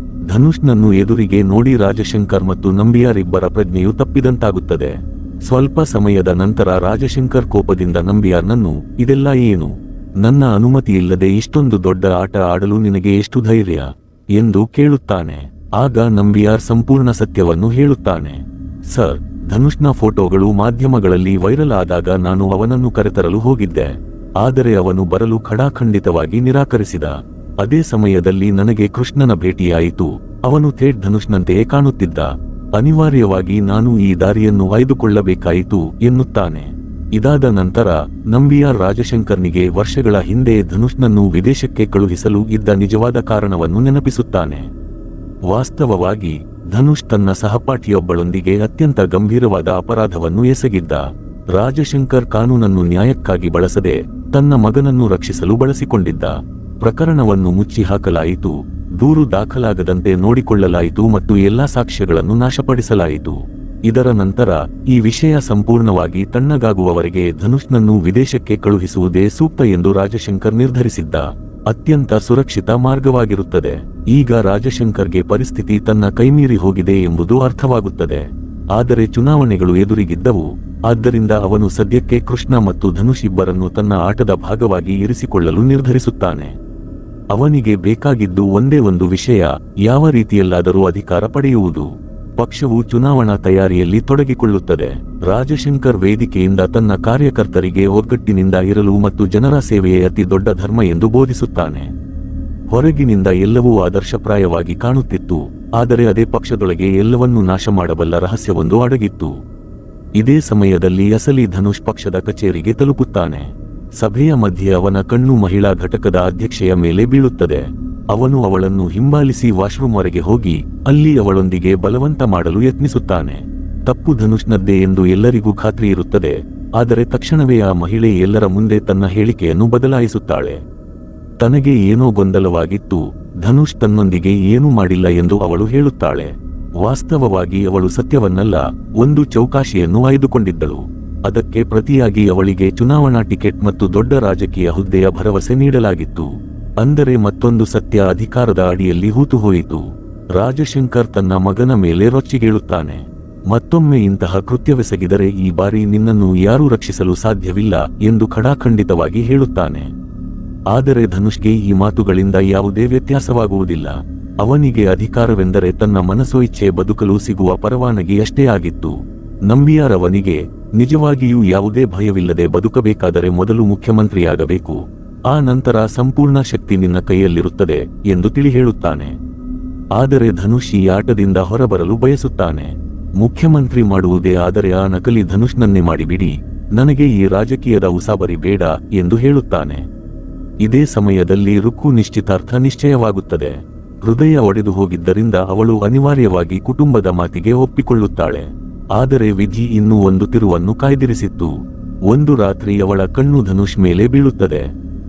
ಧನುಷ್ನನ್ನು ಎದುರಿಗೆ ನೋಡಿ ರಾಜಶಂಕರ್ ಮತ್ತು ನಂಬಿಯಾರ್ ಇಬ್ಬರ ಪ್ರಜ್ಞೆಯು ತಪ್ಪಿದಂತಾಗುತ್ತದೆ. ಸ್ವಲ್ಪ ಸಮಯದ ನಂತರ ರಾಜಶಂಕರ್ ಕೋಪದಿಂದ ನಂಬಿಯಾರ್ನನ್ನು, ಇದೆಲ್ಲ ಏನು? ನನ್ನ ಅನುಮತಿಯಿಲ್ಲದೆ ಇಷ್ಟೊಂದು ದೊಡ್ಡ ಆಟ ಆಡಲು ನಿನಗೆ ಎಷ್ಟು ಧೈರ್ಯ ಎಂದು ಕೇಳುತ್ತಾನೆ. ಆಗ ನಂಬಿಯಾರ್ ಸಂಪೂರ್ಣ ಸತ್ಯವನ್ನು ಹೇಳುತ್ತಾನೆ. ಸರ್, ಧನುಷ್ನ ಫೋಟೋಗಳು ಮಾಧ್ಯಮಗಳಲ್ಲಿ ವೈರಲ್ ಆದಾಗ ನಾನು ಅವನನ್ನು ಕರೆತರಲು ಹೋಗಿದ್ದೆ. ಆದರೆ ಅವನು ಬರಲು ಖಡಾಖಂಡಿತವಾಗಿ ನಿರಾಕರಿಸಿದ. ಅದೇ ಸಮಯದಲ್ಲಿ ನನಗೆ ಕೃಷ್ಣನ ಭೇಟಿಯಾಯಿತು. ಅವನು ಥೇಟ್ ಧನುಷ್ನಂತೆಯೇ ಕಾಣುತ್ತಿದ್ದ. ಅನಿವಾರ್ಯವಾಗಿ ನಾನು ಈ ದಾರಿಯನ್ನು ಆಯ್ದುಕೊಳ್ಳಬೇಕಾಯಿತು ಎನ್ನುತ್ತಾನೆ. ಇದಾದ ನಂತರ ನಂಬಿಯಾರ್ ರಾಜಶಂಕರ್ನಿಗೆ ವರ್ಷಗಳ ಹಿಂದೆ ಧನುಷ್ನನ್ನು ವಿದೇಶಕ್ಕೆ ಕಳುಹಿಸಲು ಇದ್ದ ನಿಜವಾದ ಕಾರಣವನ್ನು ನೆನಪಿಸುತ್ತಾನೆ. ವಾಸ್ತವವಾಗಿ ಧನುಷ್ ತನ್ನ ಸಹಪಾಠಿಯೊಬ್ಬಳೊಂದಿಗೆ ಅತ್ಯಂತ ಗಂಭೀರವಾದ ಅಪರಾಧವನ್ನು ಎಸಗಿದ್ದ. ರಾಜಶಂಕರ್ ಕಾನೂನನ್ನು ನ್ಯಾಯಕ್ಕಾಗಿ ಬಳಸದೆ ತನ್ನ ಮಗನನ್ನು ರಕ್ಷಿಸಲು ಬಳಸಿಕೊಂಡಿದ್ದ. ಪ್ರಕರಣವನ್ನು ಮುಚ್ಚಿ ಹಾಕಲಾಯಿತು, ದೂರು ದಾಖಲಾಗದಂತೆ ನೋಡಿಕೊಳ್ಳಲಾಯಿತು ಮತ್ತು ಎಲ್ಲಾ ಸಾಕ್ಷ್ಯಗಳನ್ನು ನಾಶಪಡಿಸಲಾಯಿತು. ಇದರ ನಂತರ ಈ ವಿಷಯ ಸಂಪೂರ್ಣವಾಗಿ ತಣ್ಣಗಾಗುವವರೆಗೆ ಧನುಷ್ನನ್ನು ವಿದೇಶಕ್ಕೆ ಕಳುಹಿಸುವುದೇ ಸೂಕ್ತ ಎಂದು ರಾಜಶಂಕರ್ ನಿರ್ಧರಿಸಿದ್ದ. ಅತ್ಯಂತ ಸುರಕ್ಷಿತ ಮಾರ್ಗವಾಗಿರುತ್ತದೆ. ಈಗ ರಾಜಶಂಕರ್ಗೆ ಪರಿಸ್ಥಿತಿ ತನ್ನ ಕೈಮೀರಿ ಹೋಗಿದೆ ಎಂಬುದು ಅರ್ಥವಾಗುತ್ತದೆ. ಆದರೆ ಚುನಾವಣೆಗಳು ಎದುರಿಗಿದ್ದವು. ಆದ್ದರಿಂದ ಅವನು ಸದ್ಯಕ್ಕೆ ಕೃಷ್ಣ ಮತ್ತು ಧನುಷ್ ಇಬ್ಬರನ್ನು ತನ್ನ ಆಟದ ಭಾಗವಾಗಿ ಇರಿಸಿಕೊಳ್ಳಲು ನಿರ್ಧರಿಸುತ್ತಾನೆ. ಅವನಿಗೆ ಬೇಕಾಗಿದ್ದು ಒಂದೇ ಒಂದು ವಿಷಯ, ಯಾವ ರೀತಿಯಲ್ಲಾದರೂ ಅಧಿಕಾರ ಪಡೆಯುವುದು. ಪಕ್ಷವು ಚುನಾವಣಾ ತಯಾರಿಯಲ್ಲಿ ತೊಡಗಿಕೊಳ್ಳುತ್ತದೆ. ರಾಜಶಂಕರ್ ವೇದಿಕೆಯಿಂದ ತನ್ನ ಕಾರ್ಯಕರ್ತರಿಗೆ ಒಗ್ಗಟ್ಟಿನಿಂದ ಇರಲು ಮತ್ತು ಜನರ ಸೇವೆಯೇ ಅತಿ ದೊಡ್ಡ ಧರ್ಮ ಎಂದು ಬೋಧಿಸುತ್ತಾನೆ. ಹೊರಗಿನಿಂದ ಎಲ್ಲವೂ ಆದರ್ಶಪ್ರಾಯವಾಗಿ ಕಾಣುತ್ತಿತ್ತು, ಆದರೆ ಅದೇ ಪಕ್ಷದೊಳಗೆ ಎಲ್ಲವನ್ನೂ ನಾಶ ಮಾಡಬಲ್ಲ ರಹಸ್ಯವೊಂದು ಅಡಗಿತ್ತು. ಇದೇ ಸಮಯದಲ್ಲಿ ಅಸಲಿ ಧನುಷ್ ಪಕ್ಷದ ಕಚೇರಿಗೆ ತಲುಪುತ್ತಾನೆ. ಸಭೆಯ ಮಧ್ಯೆ ಅವನ ಕಣ್ಣು ಮಹಿಳಾ ಘಟಕದ ಅಧ್ಯಕ್ಷೆಯ ಮೇಲೆ ಬೀಳುತ್ತದೆ. ಅವನು ಅವಳನ್ನು ಹಿಂಬಾಲಿಸಿ ವಾಶ್ರೂಮ್ವರೆಗೆ ಹೋಗಿ ಅಲ್ಲಿ ಅವಳೊಂದಿಗೆ ಬಲವಂತ ಮಾಡಲು ಯತ್ನಿಸುತ್ತಾನೆ. ತಪ್ಪು ಧನುಷ್ನದ್ದೇ ಎಂದು ಎಲ್ಲರಿಗೂ ಖಾತ್ರಿ ಇರುತ್ತದೆ. ಆದರೆ ತಕ್ಷಣವೇ ಆ ಮಹಿಳೆ ಎಲ್ಲರ ಮುಂದೆ ತನ್ನ ಹೇಳಿಕೆಯನ್ನು ಬದಲಾಯಿಸುತ್ತಾಳೆ. ತನಗೆ ಏನೋ ಗೊಂದಲವಾಗಿತ್ತು, ಧನುಷ್ ತನ್ನೊಂದಿಗೆ ಏನೂ ಮಾಡಿಲ್ಲ ಎಂದು ಅವಳು ಹೇಳುತ್ತಾಳೆ. ವಾಸ್ತವವಾಗಿ ಅವಳು ಸತ್ಯವನ್ನಲ್ಲ, ಒಂದು ಚೌಕಾಶಿಯನ್ನು ಆಯ್ದುಕೊಂಡಿದ್ದಳು. ಅದಕ್ಕೆ ಪ್ರತಿಯಾಗಿ ಅವಳಿಗೆ ಚುನಾವಣಾ ಟಿಕೆಟ್ ಮತ್ತು ದೊಡ್ಡ ರಾಜಕೀಯ ಹುದ್ದೆಯ ಭರವಸೆ ನೀಡಲಾಗಿತ್ತು. ಅಂದರೆ ಮತ್ತೊಂದು ಸತ್ಯ ಅಧಿಕಾರದ ಅಡಿಯಲ್ಲಿ ಹೂತುಹೋಯಿತು. ರಾಜಶಂಕರ್ ತನ್ನ ಮಗನ ಮೇಲೆ ರೊಚ್ಚಿಗೇಳುತ್ತಾನೆ. ಮತ್ತೊಮ್ಮೆ ಇಂತಹ ಕೃತ್ಯವೆಸಗಿದರೆ ಈ ಬಾರಿ ನಿನ್ನನ್ನು ಯಾರೂ ರಕ್ಷಿಸಲು ಸಾಧ್ಯವಿಲ್ಲ ಎಂದು ಖಡಾಖಂಡಿತವಾಗಿ ಹೇಳುತ್ತಾನೆ. ಆದರೆ ಧನುಷ್ಗೆ ಈ ಮಾತುಗಳಿಂದ ಯಾವುದೇ ವ್ಯತ್ಯಾಸವಾಗುವುದಿಲ್ಲ. ಅವನಿಗೆ ಅಧಿಕಾರವೆಂದರೆ ತನ್ನ ಮನಸೋ ಇಚ್ಛೆ ಬದುಕಲು ಸಿಗುವ ಪರವಾನಗಿ ಅಷ್ಟೇ ಆಗಿತ್ತು. ನಂಬಿಯಾರ್ ಅವನಿಗೆ, ನಿಜವಾಗಿಯೂ ಯಾವುದೇ ಭಯವಿಲ್ಲದೆ ಬದುಕಬೇಕಾದರೆ ಮೊದಲು ಮುಖ್ಯಮಂತ್ರಿಯಾಗಬೇಕು, ಆ ನಂತರ ಸಂಪೂರ್ಣ ಶಕ್ತಿ ನಿನ್ನ ಕೈಯಲ್ಲಿರುತ್ತದೆ ಎಂದು ತಿಳಿ ಹೇಳುತ್ತಾನೆ. ಆದರೆ ಧನುಷ್ ಈ ಆಟದಿಂದ ಹೊರಬರಲು ಬಯಸುತ್ತಾನೆ. ಮುಖ್ಯಮಂತ್ರಿ ಮಾಡುವುದೇ ಆದರೆ ಆ ನಕಲಿ ಧನುಷ್ನನ್ನೇ ಮಾಡಿಬಿಡಿ, ನನಗೆ ಈ ರಾಜಕೀಯದ ಉಸಾಬರಿ ಬೇಡ ಎಂದು ಹೇಳುತ್ತಾನೆ. ಇದೇ ಸಮಯದಲ್ಲಿ ರುಕ್ಕು ನಿಶ್ಚಿತಾರ್ಥ ನಿಶ್ಚಯವಾಗುತ್ತದೆ. ಹೃದಯ ಒಡೆದು ಹೋಗಿದ್ದರಿಂದ ಅವಳು ಅನಿವಾರ್ಯವಾಗಿ ಕುಟುಂಬದ ಮಾತಿಗೆ ಒಪ್ಪಿಕೊಳ್ಳುತ್ತಾಳೆ. ಆದರೆ ವಿಧಿ ಇನ್ನೂ ಒಂದು ತಿರುವನ್ನು ಕಾಯ್ದಿರಿಸಿತ್ತು. ಒಂದು ರಾತ್ರಿ ಅವಳ ಕಣ್ಣು ಧನುಷ್ ಮೇಲೆ ಬೀಳುತ್ತದೆ.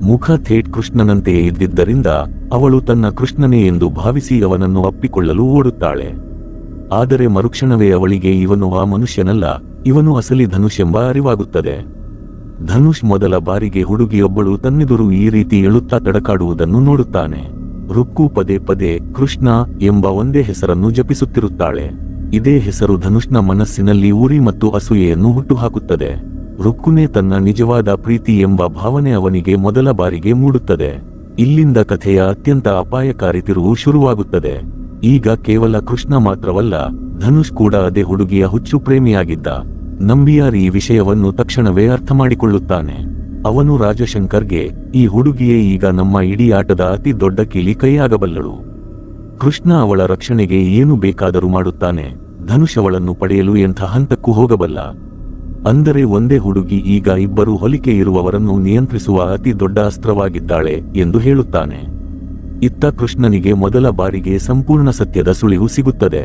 ಮುಖ ಥೇಟ್ ಕೃಷ್ಣನಂತೆಯೇ ಇದ್ದಿದ್ದರಿಂದ ಅವಳು ತನ್ನ ಕೃಷ್ಣನೇ ಎಂದು ಭಾವಿಸಿ ಅವನನ್ನು ಅಪ್ಪಿಕೊಳ್ಳಲು ಓಡುತ್ತಾಳೆ. ಆದರೆ ಮರುಕ್ಷಣವೇ ಅವಳಿಗೆ ಇವನು ಆ ಮನುಷ್ಯನಲ್ಲ, ಇವನು ಅಸಲಿ ಧನುಷ್ ಎಂಬ ಅರಿವಾಗುತ್ತದೆ. ಧನುಷ್ ಮೊದಲ ಬಾರಿಗೆ ಹುಡುಗಿಯೊಬ್ಬಳು ತನ್ನೆದುರು ಈ ರೀತಿ ಎಳುತ್ತಾ ತಡಕಾಡುವುದನ್ನು ನೋಡುತ್ತಾನೆ. ರುಕ್ಕು ಪದೇ ಪದೇ ಕೃಷ್ಣ ಎಂಬ ಒಂದೇ ಹೆಸರನ್ನು ಜಪಿಸುತ್ತಿರುತ್ತಾಳೆ. ಇದೇ ಹೆಸರು ಧನುಷ್ನ ಮನಸ್ಸಿನಲ್ಲಿ ಉರಿ ಮತ್ತು ಅಸೂಯೆಯನ್ನು ಹುಟ್ಟುಹಾಕುತ್ತದೆ. ರುಕ್ಕುನೇ ತನ್ನ ನಿಜವಾದ ಪ್ರೀತಿ ಎಂಬ ಭಾವನೆ ಅವನಿಗೆ ಮೊದಲ ಬಾರಿಗೆ ಮೂಡುತ್ತದೆ. ಇಲ್ಲಿಂದ ಕಥೆಯ ಅತ್ಯಂತ ಅಪಾಯಕಾರಿ ತಿರುವು ಶುರುವಾಗುತ್ತದೆ. ಈಗ ಕೇವಲ ಕೃಷ್ಣ ಮಾತ್ರವಲ್ಲ, ಧನುಷ್ ಕೂಡ ಅದೇ ಹುಡುಗಿಯ ಹುಚ್ಚು ಪ್ರೇಮಿಯಾಗಿದ್ದ. ನಂಬಿಯಾರ್ ಈ ವಿಷಯವನ್ನು ತಕ್ಷಣವೇ ಅರ್ಥಮಾಡಿಕೊಳ್ಳುತ್ತಾನೆ. ಅವನು ರಾಜಶಂಕರ್ಗೆ, ಈ ಹುಡುಗಿಯೇ ಈಗ ನಮ್ಮ ಇಡೀ ಆಟದ ಅತಿ ದೊಡ್ಡ ಕೀಲಿ ಕೈಯಾಗಬಲ್ಲಳು. ಕೃಷ್ಣ ಅವಳ ರಕ್ಷಣೆಗೆ ಏನು ಬೇಕಾದರೂ ಮಾಡುತ್ತಾನೆ, ಧನುಷ್ ಅವಳನ್ನು ಪಡೆಯಲು ಎಂಥ ಹಂತಕ್ಕೂ ಹೋಗಬಲ್ಲ. ಅಂದರೆ ಒಂದೇ ಹುಡುಗಿ ಈಗ ಇಬ್ಬರು ಹೋಲಿಕೆ ಇರುವವರನ್ನು ನಿಯಂತ್ರಿಸುವ ಅತಿ ದೊಡ್ಡ ಅಸ್ತ್ರವಾಗಿದ್ದಾಳೆ ಎಂದು ಹೇಳುತ್ತಾನೆ. ಇತ್ತ ಕೃಷ್ಣನಿಗೆ ಮೊದಲ ಬಾರಿಗೆ ಸಂಪೂರ್ಣ ಸತ್ಯದ ಸುಳಿವು ಸಿಗುತ್ತದೆ.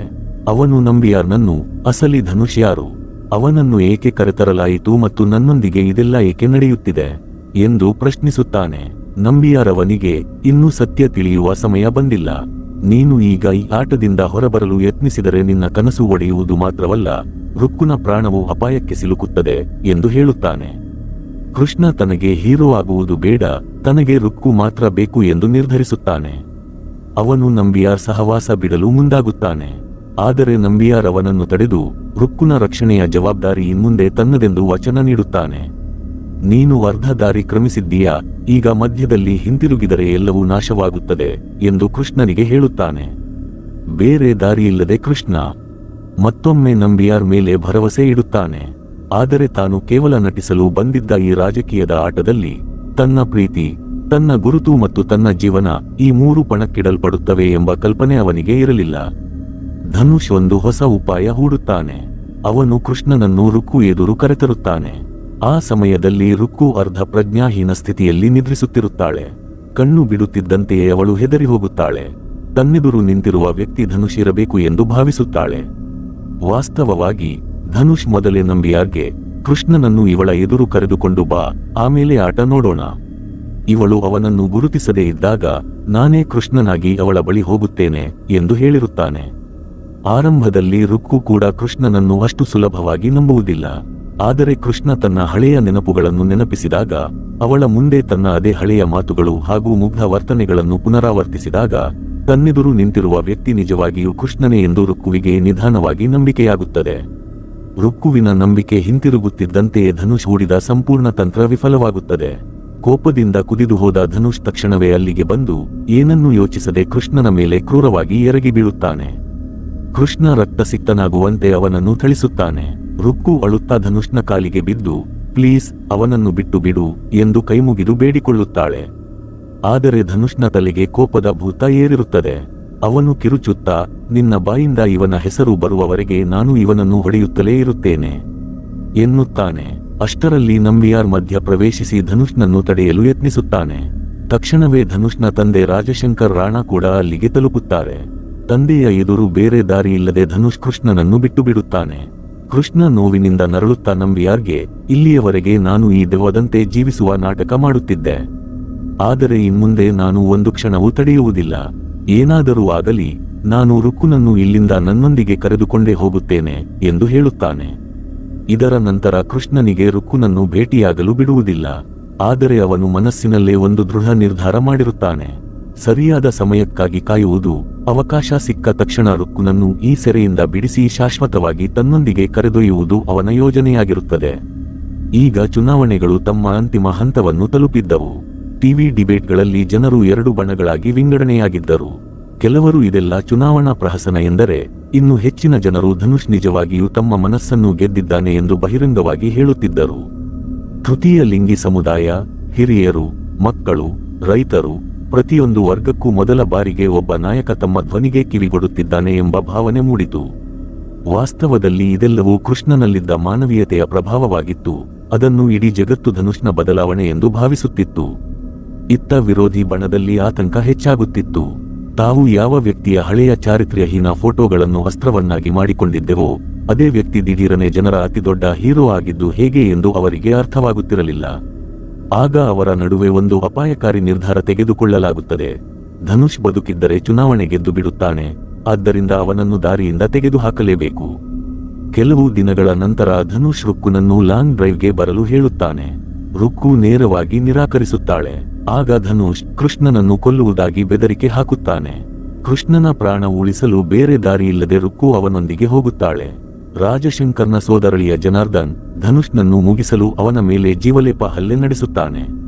ಅವನು ನಂಬಿಯಾರ್ನನ್ನು, ಅಸಲಿ ಧನುಷ್ ಯಾರು, ಅವನನ್ನು ಏಕೆ ಕರೆತರಲಾಯಿತು ಮತ್ತು ನನ್ನೊಂದಿಗೆ ಇದೆಲ್ಲ ಏಕೆ ನಡೆಯುತ್ತಿದೆ ಎಂದು ಪ್ರಶ್ನಿಸುತ್ತಾನೆ. ನಂಬಿಯಾರ್ ಅವನಿಗೆ, ಇನ್ನೂ ಸತ್ಯ ತಿಳಿಯುವ ಸಮಯ ಬಂದಿಲ್ಲ. ನೀನು ಈಗ ಈ ಆಟದಿಂದ ಹೊರಬರಲು ಯತ್ನಿಸಿದರೆ ನಿನ್ನ ಕನಸು ಒಡೆಯುವುದು ಮಾತ್ರವಲ್ಲ, ರುಕ್ಕುನ ಪ್ರಾಣವು ಅಪಾಯಕ್ಕೆ ಸಿಲುಕುತ್ತದೆ ಎಂದು ಹೇಳುತ್ತಾನೆ. ಕೃಷ್ಣ ತನಗೆ ಹೀರೋ ಆಗುವುದು ಬೇಡ, ತನಗೆ ರುಕ್ಕು ಮಾತ್ರ ಬೇಕು ಎಂದು ನಿರ್ಧರಿಸುತ್ತಾನೆ. ಅವನು ನಂಬಿಯಾರ್ ಸಹವಾಸ ಬಿಡಲು ಮುಂದಾಗುತ್ತಾನೆ. ಆದರೆ ನಂಬಿಯಾರ್ ಅವನನ್ನು ತಡೆದು, ರುಕ್ಕುನ ರಕ್ಷಣೆಯ ಜವಾಬ್ದಾರಿ ಇನ್ಮುಂದೆ ತನ್ನದೆಂದು ವಚನ ನೀಡುತ್ತಾನೆ. ನೀನು ಅರ್ಧ ದಾರಿ ಕ್ರಮಿಸಿದ್ದೀಯಾ, ಈಗ ಮಧ್ಯದಲ್ಲಿ ಹಿಂತಿರುಗಿದರೆ ಎಲ್ಲವೂ ನಾಶವಾಗುತ್ತದೆ ಎಂದು ಕೃಷ್ಣನಿಗೆ ಹೇಳುತ್ತಾನೆ. ಬೇರೆ ದಾರಿಯಿಲ್ಲದೆ ಕೃಷ್ಣ ಮತ್ತೊಮ್ಮೆ ನಂಬಿಯಾರ್ ಮೇಲೆ ಭರವಸೆ ಇಡುತ್ತಾನೆ. ಆದರೆ ತಾನು ಕೇವಲ ನಟಿಸಲು ಬಂದಿದ್ದ ಈ ರಾಜಕೀಯದ ಆಟದಲ್ಲಿ ತನ್ನ ಪ್ರೀತಿ, ತನ್ನ ಗುರುತು ಮತ್ತು ತನ್ನ ಜೀವನ ಈ ಮೂರು ಪಣಕ್ಕಿಡಲ್ಪಡುತ್ತವೆ ಎಂಬ ಕಲ್ಪನೆ ಅವನಿಗೆ ಇರಲಿಲ್ಲ. ಧನುಷ್ ಒಂದು ಹೊಸ ಉಪಾಯ ಹೂಡುತ್ತಾನೆ. ಅವನು ಕೃಷ್ಣನನ್ನು ರುಕ್ಕು ಎದುರು ಕರೆತರುತ್ತಾನೆ. ಆ ಸಮಯದಲ್ಲಿ ರುಕ್ಕು ಅರ್ಧ ಪ್ರಜ್ಞಾಹೀನ ಸ್ಥಿತಿಯಲ್ಲಿ ನಿದ್ರಿಸುತ್ತಿರುತ್ತಾಳೆ. ಕಣ್ಣು ಬಿಡುತ್ತಿದ್ದಂತೆಯೇ ಅವಳು ಹೆದರಿ ಹೋಗುತ್ತಾಳೆ. ತನ್ನೆದುರು ನಿಂತಿರುವ ವ್ಯಕ್ತಿ ಧನುಷ್ ಇರಬೇಕು ಎಂದು ಭಾವಿಸುತ್ತಾಳೆ. ವಾಸ್ತವವಾಗಿ ಧನುಷ್ ಮೊದಲೇ ನಂಬಿಯಾರ್ಗೆ ಕೃಷ್ಣನನ್ನು ಇವಳ ಎದುರು ಕರೆದುಕೊಂಡು ಬಾ, ಆಮೇಲೆ ಆಟ ನೋಡೋಣ. ಇವಳು ಅವನನ್ನು ಗುರುತಿಸದೇ ಇದ್ದಾಗ ನಾನೇ ಕೃಷ್ಣನಾಗಿ ಅವಳ ಬಳಿ ಹೋಗುತ್ತೇನೆ ಎಂದು ಹೇಳಿರುತ್ತಾನೆ. ಆರಂಭದಲ್ಲಿ ರುಕ್ಕು ಕೂಡ ಕೃಷ್ಣನನ್ನು ಅಷ್ಟು ಸುಲಭವಾಗಿ ನಂಬುವುದಿಲ್ಲ. ಆದರೆ ಕೃಷ್ಣ ತನ್ನ ಹಳೆಯ ನೆನಪುಗಳನ್ನು ನೆನಪಿಸಿದಾಗ, ಅವಳ ಮುಂದೆ ತನ್ನ ಅದೇ ಹಳೆಯ ಮಾತುಗಳು ಹಾಗೂ ಮುಗ್ಧ ವರ್ತನೆಗಳನ್ನು ಪುನರಾವರ್ತಿಸಿದಾಗ ತನ್ನೆದುರು ನಿಂತಿರುವ ವ್ಯಕ್ತಿ ನಿಜವಾಗಿಯೂ ಕೃಷ್ಣನೇ ಎಂದು ರುಕ್ಕುವಿಗೆ ನಿಧಾನವಾಗಿ ನಂಬಿಕೆಯಾಗುತ್ತದೆ. ರುಕ್ಕುವಿನ ನಂಬಿಕೆ ಹಿಂತಿರುಗುತ್ತಿದ್ದಂತೆಯೇ ಧನುಷ್ ಹೂಡಿದ ಸಂಪೂರ್ಣ ತಂತ್ರ ವಿಫಲವಾಗುತ್ತದೆ. ಕೋಪದಿಂದ ಕುದಿದು ಹೋದ ಧನುಷ್ ತಕ್ಷಣವೇ ಅಲ್ಲಿಗೆ ಬಂದು ಏನನ್ನೂ ಯೋಚಿಸದೆ ಕೃಷ್ಣನ ಮೇಲೆ ಕ್ರೂರವಾಗಿ ಎರಗಿ ಬೀಳುತ್ತಾನೆ. ಕೃಷ್ಣ ರಕ್ತಸಿಕ್ತನಾಗುವಂತೆ ಅವನನ್ನು ಥಳಿಸುತ್ತಾನೆ. ರುಕ್ಕು ಅಳುತ್ತಾ ಧನುಷ್ನ ಕಾಲಿಗೆ ಬಿದ್ದು ಪ್ಲೀಸ್ ಅವನನ್ನು ಬಿಟ್ಟು ಬಿಡು ಎಂದು ಕೈಮುಗಿದು ಬೇಡಿಕೊಳ್ಳುತ್ತಾಳೆ. ಆದರೆ ಧನುಷ್ನ ತಲೆಗೆ ಕೋಪದ ಭೂತ ಏರಿರುತ್ತದೆ. ಅವನು ಕಿರುಚುತ್ತಾ ನಿನ್ನ ಬಾಯಿಂದ ಇವನ ಹೆಸರು ಬರುವವರೆಗೆ ನಾನು ಇವನನ್ನು ಹೊಡೆಯುತ್ತಲೇ ಇರುತ್ತೇನೆ ಎನ್ನುತ್ತಾನೆ. ಅಷ್ಟರಲ್ಲಿ ನಂಬಿಯಾರ್ ಮಧ್ಯ ಪ್ರವೇಶಿಸಿ ಧನುಷ್ನನ್ನು ತಡೆಯಲು ಯತ್ನಿಸುತ್ತಾನೆ. ತಕ್ಷಣವೇ ಧನುಷ್ನ ತಂದೆ ರಾಜಶಂಕರ್ ರಾಣಾ ಕೂಡ ಅಲ್ಲಿಗೆ ತಲುಪುತ್ತಾರೆ. ತಂದೆಯ ಎದುರು ಬೇರೆ ದಾರಿಯಿಲ್ಲದೆ ಧನುಷ್ ಕೃಷ್ಣನನ್ನು ಬಿಟ್ಟು ಬಿಡುತ್ತಾನೆ. ಕೃಷ್ಣ ನೋವಿನಿಂದ ನರಳುತ್ತಾ ನಂಬಿಯಾರ್ಗೆ ಇಲ್ಲಿಯವರೆಗೆ ನಾನು ಈ ದೆವ್ವದಂತೆ ಜೀವಿಸುವ ನಾಟಕ ಮಾಡುತ್ತಿದ್ದೆ. ಆದರೆ ಇನ್ಮುಂದೆ ನಾನು ಒಂದು ಕ್ಷಣವೂ ತಡೆಯುವುದಿಲ್ಲ. ಏನಾದರೂ ಆಗಲಿ ನಾನು ರುಕ್ಕುನನ್ನು ಇಲ್ಲಿಂದ ನನ್ನೊಂದಿಗೆ ಕರೆದುಕೊಂಡೇ ಹೋಗುತ್ತೇನೆ ಎಂದು ಹೇಳುತ್ತಾನೆ. ಇದರ ನಂತರ ಕೃಷ್ಣನಿಗೆ ರುಕ್ಕುನನ್ನು ಭೇಟಿಯಾಗಲು ಬಿಡುವುದಿಲ್ಲ. ಆದರೆ ಅವನು ಮನಸ್ಸಿನಲ್ಲೇ ಒಂದು ದೃಢ ನಿರ್ಧಾರ ಮಾಡಿರುತ್ತಾನೆ. ಸರಿಯಾದ ಸಮಯಕ್ಕಾಗಿ ಕಾಯುವುದು, ಅವಕಾಶ ಸಿಕ್ಕ ತಕ್ಷಣ ರುಕ್ಕುನನ್ನು ಈ ಸೆರೆಯಿಂದ ಬಿಡಿಸಿ ಶಾಶ್ವತವಾಗಿ ತನ್ನೊಂದಿಗೆ ಕರೆದೊಯ್ಯುವುದು ಅವನ ಯೋಜನೆಯಾಗಿರುತ್ತದೆ. ಈಗ ಚುನಾವಣೆಗಳು ತಮ್ಮ ಅಂತಿಮ ಹಂತವನ್ನು ತಲುಪಿದ್ದವು. ಟಿವಿ ಡಿಬೇಟ್ಗಳಲ್ಲಿ ಜನರು ಎರಡು ಬಣಗಳಾಗಿ ವಿಂಗಡಣೆಯಾಗಿದ್ದರು. ಕೆಲವರು ಇದೆಲ್ಲ ಚುನಾವಣಾ ಪ್ರಹಸನ ಎಂದರೆ, ಇನ್ನು ಹೆಚ್ಚಿನ ಜನರು ಧನುಷ್ ನಿಜವಾಗಿಯೂ ತಮ್ಮ ಮನಸ್ಸನ್ನು ಗೆದ್ದಿದ್ದಾನೆ ಎಂದು ಬಹಿರಂಗವಾಗಿ ಹೇಳುತ್ತಿದ್ದರು. ತೃತೀಯ ಲಿಂಗಿ ಸಮುದಾಯ, ಹಿರಿಯರು, ಮಕ್ಕಳು, ರೈತರು, ಪ್ರತಿಯೊಂದು ವರ್ಗಕ್ಕೂ ಮೊದಲ ಬಾರಿಗೆ ಒಬ್ಬ ನಾಯಕ ತಮ್ಮ ಧ್ವನಿಗೆ ಕಿವಿಗೊಡುತ್ತಿದ್ದಾನೆ ಎಂಬ ಭಾವನೆ ಮೂಡಿತು. ವಾಸ್ತವದಲ್ಲಿ ಇದೆಲ್ಲವೂ ಕೃಷ್ಣನಲ್ಲಿದ್ದ ಮಾನವೀಯತೆಯ ಪ್ರಭಾವವಾಗಿತ್ತು. ಅದನ್ನು ಇಡೀ ಜಗತ್ತು ಧನುಷ್ನ ಬದಲಾವಣೆ ಎಂದು ಭಾವಿಸುತ್ತಿತ್ತು. ಇತ್ತ ವಿರೋಧಿ ಬಣದಲ್ಲಿ ಆತಂಕ ಹೆಚ್ಚಾಗುತ್ತಿತ್ತು. ತಾವು ಯಾವ ವ್ಯಕ್ತಿಯ ಹಳೆಯ ಚಾರಿತ್ರ್ಯಹೀನ ಫೋಟೋಗಳನ್ನು ಅಸ್ತ್ರವನ್ನಾಗಿ ಮಾಡಿಕೊಂಡಿದ್ದೆವೋ ಅದೇ ವ್ಯಕ್ತಿ ದಿಢೀರನೆ ಜನರ ಅತಿದೊಡ್ಡ ಹೀರೋ ಆಗಿದ್ದು ಹೇಗೆ ಎಂದು ಅವರಿಗೆ ಅರ್ಥವಾಗುತ್ತಿರಲಿಲ್ಲ. ಆಗ ಅವರ ನಡುವೆ ಒಂದು ಅಪಾಯಕಾರಿ ನಿರ್ಧಾರ ತೆಗೆದುಕೊಳ್ಳಲಾಗುತ್ತದೆ. ಧನುಷ್ ಬದುಕಿದ್ದರೆ ಚುನಾವಣೆ ಗೆದ್ದು ಬಿಡುತ್ತಾನೆ, ಆದ್ದರಿಂದ ಅವನನ್ನು ದಾರಿಯಿಂದ ತೆಗೆದುಹಾಕಲೇಬೇಕು. ಕೆಲವು ದಿನಗಳ ನಂತರ ಧನುಷ್ ರುಕ್ಕುನನ್ನು ಲಾಂಗ್ ಡ್ರೈವ್ಗೆ ಬರಲು ಹೇಳುತ್ತಾನೆ. ರುಕ್ಕು ನೇರವಾಗಿ ನಿರಾಕರಿಸುತ್ತಾಳೆ. ಆಗ ಧನುಷ್ ಕೃಷ್ಣನನ್ನು ಕೊಲ್ಲುವುದಾಗಿ ಬೆದರಿಕೆ ಹಾಕುತ್ತಾನೆ. ಕೃಷ್ಣನ ಪ್ರಾಣ ಉಳಿಸಲು ಬೇರೆ ದಾರಿಯಿಲ್ಲದೆ ರುಕ್ಕು ಅವನೊಂದಿಗೆ ಹೋಗುತ್ತಾಳೆ. ರಾಜಶಂಕರ್ನ ಸೋದರಳಿಯ ಜನಾರ್ದನ್ ಧನುಷ್ನನ್ನು ಮುಗಿಸಲು ಅವನ ಮೇಲೆ ಜೀವಲೇಪ ಹಲ್ಲೆ ನಡೆಸುತ್ತಾನೆ.